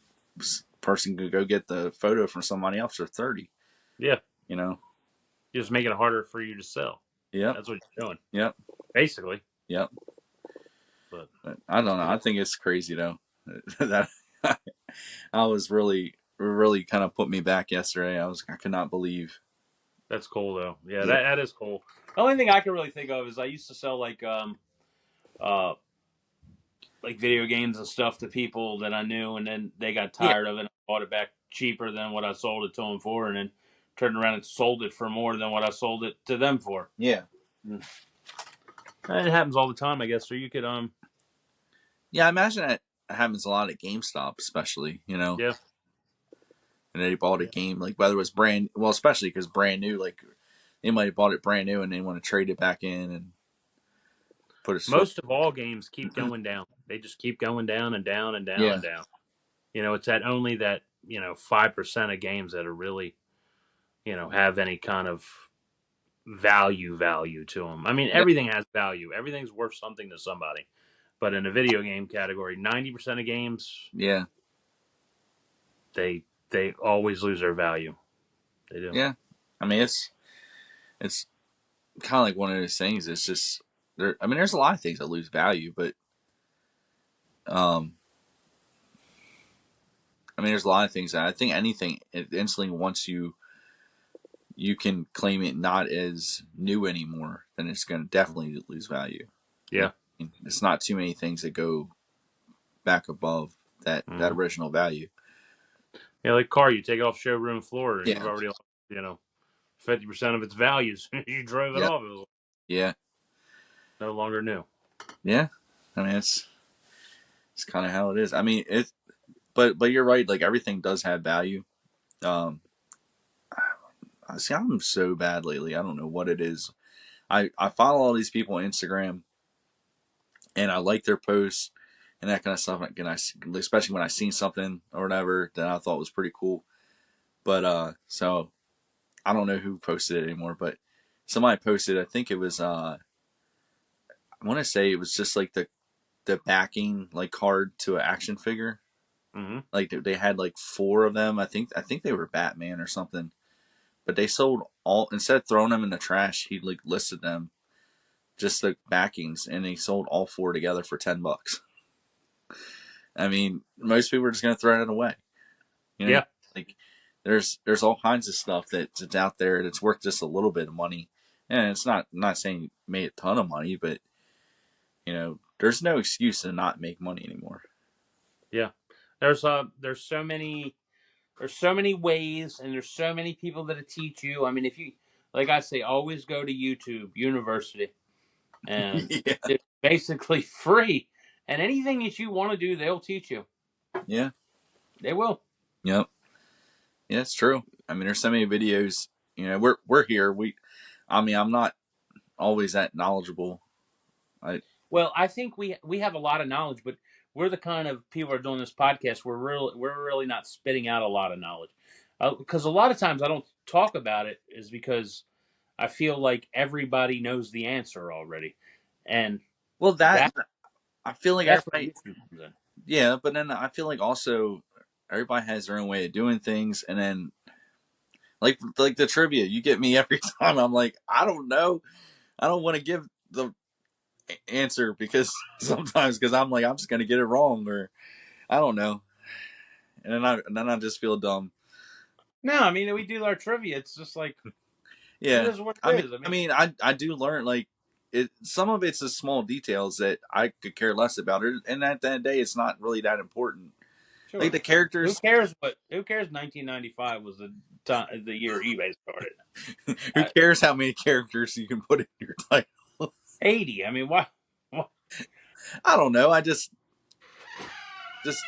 person could go get the photo from somebody else for 30. Yeah, You're just making it harder for you to sell. Yep. That's what you're doing. Yep. Basically. Yep. But I don't know. I think it's crazy though. That I was really kind of put me back yesterday. I could not believe. that's cool though. Yeah, Yeah. that is cool. The only thing I can really think of is I used to sell like video games and stuff to people that I knew, and then they got tired of it and bought it back cheaper than what I sold it to them for, and then turned around and sold it for more than what I sold it to them for. Yeah. And it happens all the time, I guess. So you could Yeah, I imagine that happens a lot at GameStop, especially. Yeah. And they bought a game, like whether it was especially because brand new, like they might have bought it brand new and they want to trade it back in and put it. Most of all games keep going down. They just keep going down and down and down and down. It's only that 5% of games that are really have any kind of value to them. I mean, everything has value. Everything's worth something to somebody. But in a video game category, 90% of games, they always lose their value. They do. Yeah, I mean it's kind of like one of those things. It's just there. I mean, there's a lot of things that lose value, but I mean, there's a lot of things that I think anything instantly once you can claim it not as new anymore, then it's going to definitely lose value. Yeah, it's not too many things that go back above that original value. Yeah, like car, you take it off showroom floor, and you've already lost 50% of its values. You drove it off. It was no longer new. Yeah, I mean it's kind of how it is. I mean but you're right. Like everything does have value. See, I'm so bad lately. I don't know what it is. I follow all these people on Instagram, and I like their posts and that kind of stuff. And especially when I seen something or whatever that I thought was pretty cool. But so I don't know who posted it anymore, but somebody posted. I think it was. I want to say it was just like the backing like card to an action figure. Mm-hmm. Like they had like 4 of them. I think they were Batman or something. But they sold all, instead of throwing them in the trash, he like listed them, just the backings, and he sold all 4 together for $10. I mean, most people are just gonna throw it away. Yeah. Like there's all kinds of stuff that's out there that's worth just a little bit of money, and it's not saying you made a ton of money, but there's no excuse to not make money anymore. Yeah, there's so many ways, and there's so many people that teach you. I mean, if you, like I say, always go to YouTube University, and it's basically free. And anything that you want to do, they'll teach you. Yeah, they will. Yep. Yeah, it's true. I mean, there's so many videos. We're here. I mean, I'm not always that knowledgeable. Well, I think we have a lot of knowledge, but we're the kind of people who are doing this podcast. We're really not spitting out a lot of knowledge, because a lot of times I don't talk about it is because I feel like everybody knows the answer already, and that I feel like everybody. Yeah, but then I feel like also everybody has their own way of doing things, and then like the trivia, you get me every time. I'm like, I don't know, I don't want to give the answer because sometimes I'm like I'm just gonna get it wrong, or I don't know. and then I just feel dumb. No, I mean we do our trivia. It's just like Yeah, it is what it is. I do learn like it. Some of it's the small details that I could care less about it, and at the end of the day, it's not really that important. Sure. Like the characters. Who cares? Who cares? 1995 was the year eBay started. Who cares how many characters you can put in your title? 80. I mean, why? I don't know. I just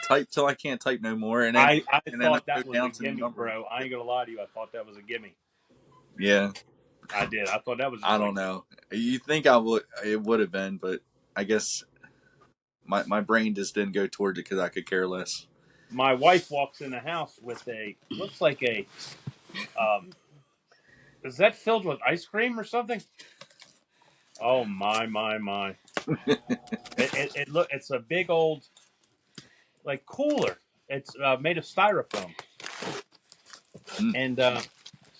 type till I can't type no more, and then I and thought then that was a gimme, bro. I ain't gonna lie to you. I thought that was a gimme. Yeah, I did. I thought that was. I don't know. You think it would have been, but I guess my brain just didn't go towards it because I could care less. My wife walks in the house with looks like a, is that filled with ice cream or something? Oh my. It's a big old, like cooler. It's made of styrofoam, and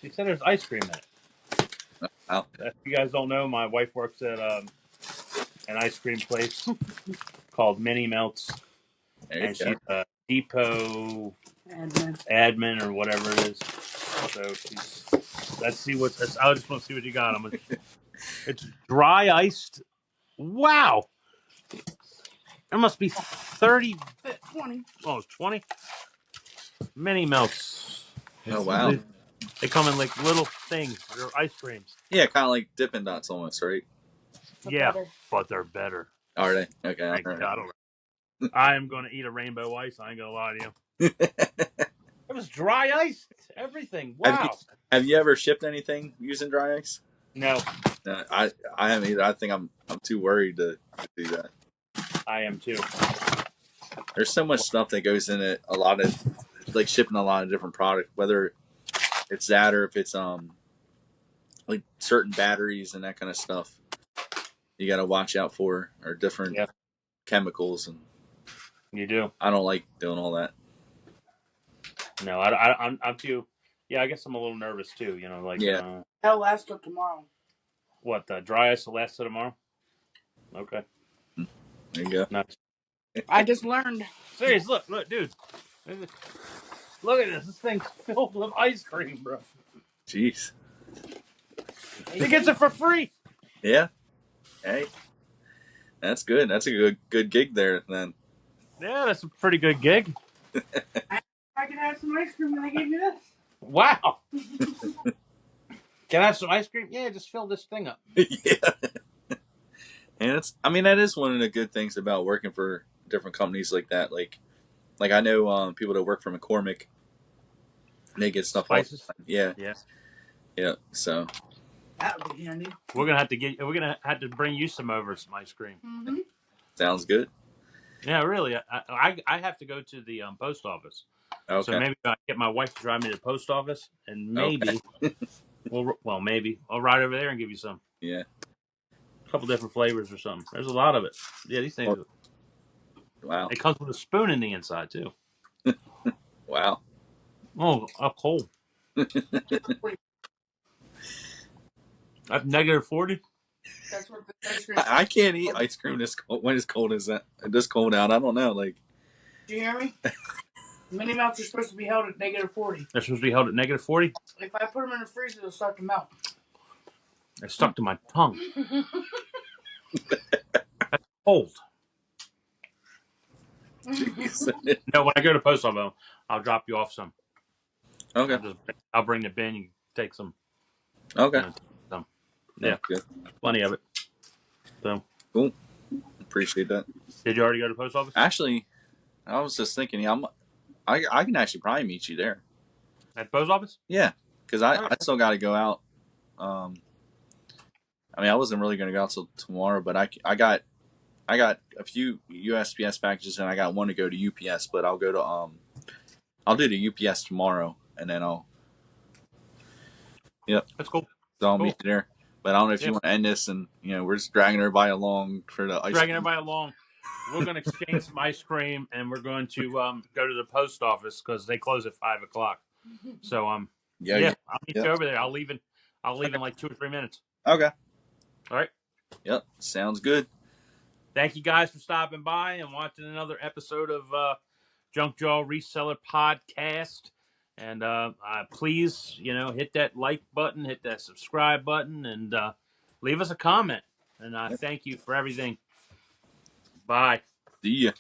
she said there's ice cream in it. Wow. If you guys don't know, my wife works at an ice cream place called Mini Melts, and she's a depot admin or whatever it is. So let's see what's. I just want to see what you got. It's dry iced. Wow, there must be 30, 20. Oh, it's 20 Mini Melts. Oh wow! They come in like little things. They're ice creams. Yeah, kind of like Dippin' Dots almost, right? Yeah, but they're better. Are they? Okay. Thank God. I am going to eat a rainbow ice. I ain't going to lie to you. It was dry ice. Everything. Wow. Have you ever shipped anything using dry ice? No. No, I haven't either. I think I'm too worried to do that. I am too. There's so much stuff that goes in it. A lot of like shipping a lot of different products, whether it's that or if it's like certain batteries and that kind of stuff. You got to watch out for or different chemicals, and you do. I don't like doing all that. No, I'm too. Yeah, I guess I'm a little nervous too. You know, like that'll last till tomorrow. What, the dry ice will last till tomorrow? Okay. There you go. Nice. I just learned. Serious, look, dude. Look at this. This thing's filled with ice cream, bro. Jeez. He gets it for free. Yeah. Hey, that's good. That's a good gig there then. Yeah, that's a pretty good gig. I can have some ice cream when they gave me this. Wow. Can I have some ice cream? Yeah, just fill this thing up. Yeah. And that is one of the good things about working for different companies like that. Like I know people that work for McCormick, they get stuff like yeah. So that would be handy. We're gonna have to bring you some ice cream. Mm-hmm. Sounds good. Yeah, really. I have to go to the post office. Okay. So maybe I get my wife to drive me to the post office, and maybe maybe I'll ride over there and give you some. Yeah. A couple different flavors or something. There's a lot of it. Yeah, these things. Wow. It comes with a spoon in the inside too. Wow. Oh, up cold. That's -40. That's what the ice cream. I can't eat ice cream when it's cold as that. This cold out. I don't know. Like. Do you hear me? Mini Melts are supposed to be held at -40. They're supposed to be held at -40. If I put them in the freezer, they'll start to melt. They're stuck to my tongue. That's cold. No, when I go to post office, I'll drop you off some. Okay. I'll bring the bin. You can take some. Okay. Yeah, good. Plenty of it. So cool. Appreciate that. Did you already go to the post office? Actually, I was just thinking, I can actually probably meet you there. At the post office? Yeah, because I still got to go out. I wasn't really going to go out till tomorrow, but I got a few USPS packages, and I got one to go to UPS. But I'll go to I'll do the UPS tomorrow, and then I'll. Yep. That's cool. So I'll meet you there. But I don't know if you want to end this, and we're just dragging everybody along for the ice cream. Everybody along. We're going to exchange some ice cream, and we're going to go to the post office because they close at 5:00. So I'll meet you over there. I'll leave in like 2 or 3 minutes. Okay. All right. Yep. Sounds good. Thank you guys for stopping by and watching another episode of Junk Jaw Reseller Podcast. And please, hit that like button, hit that subscribe button, and leave us a comment. And thank you for everything. Bye. See ya.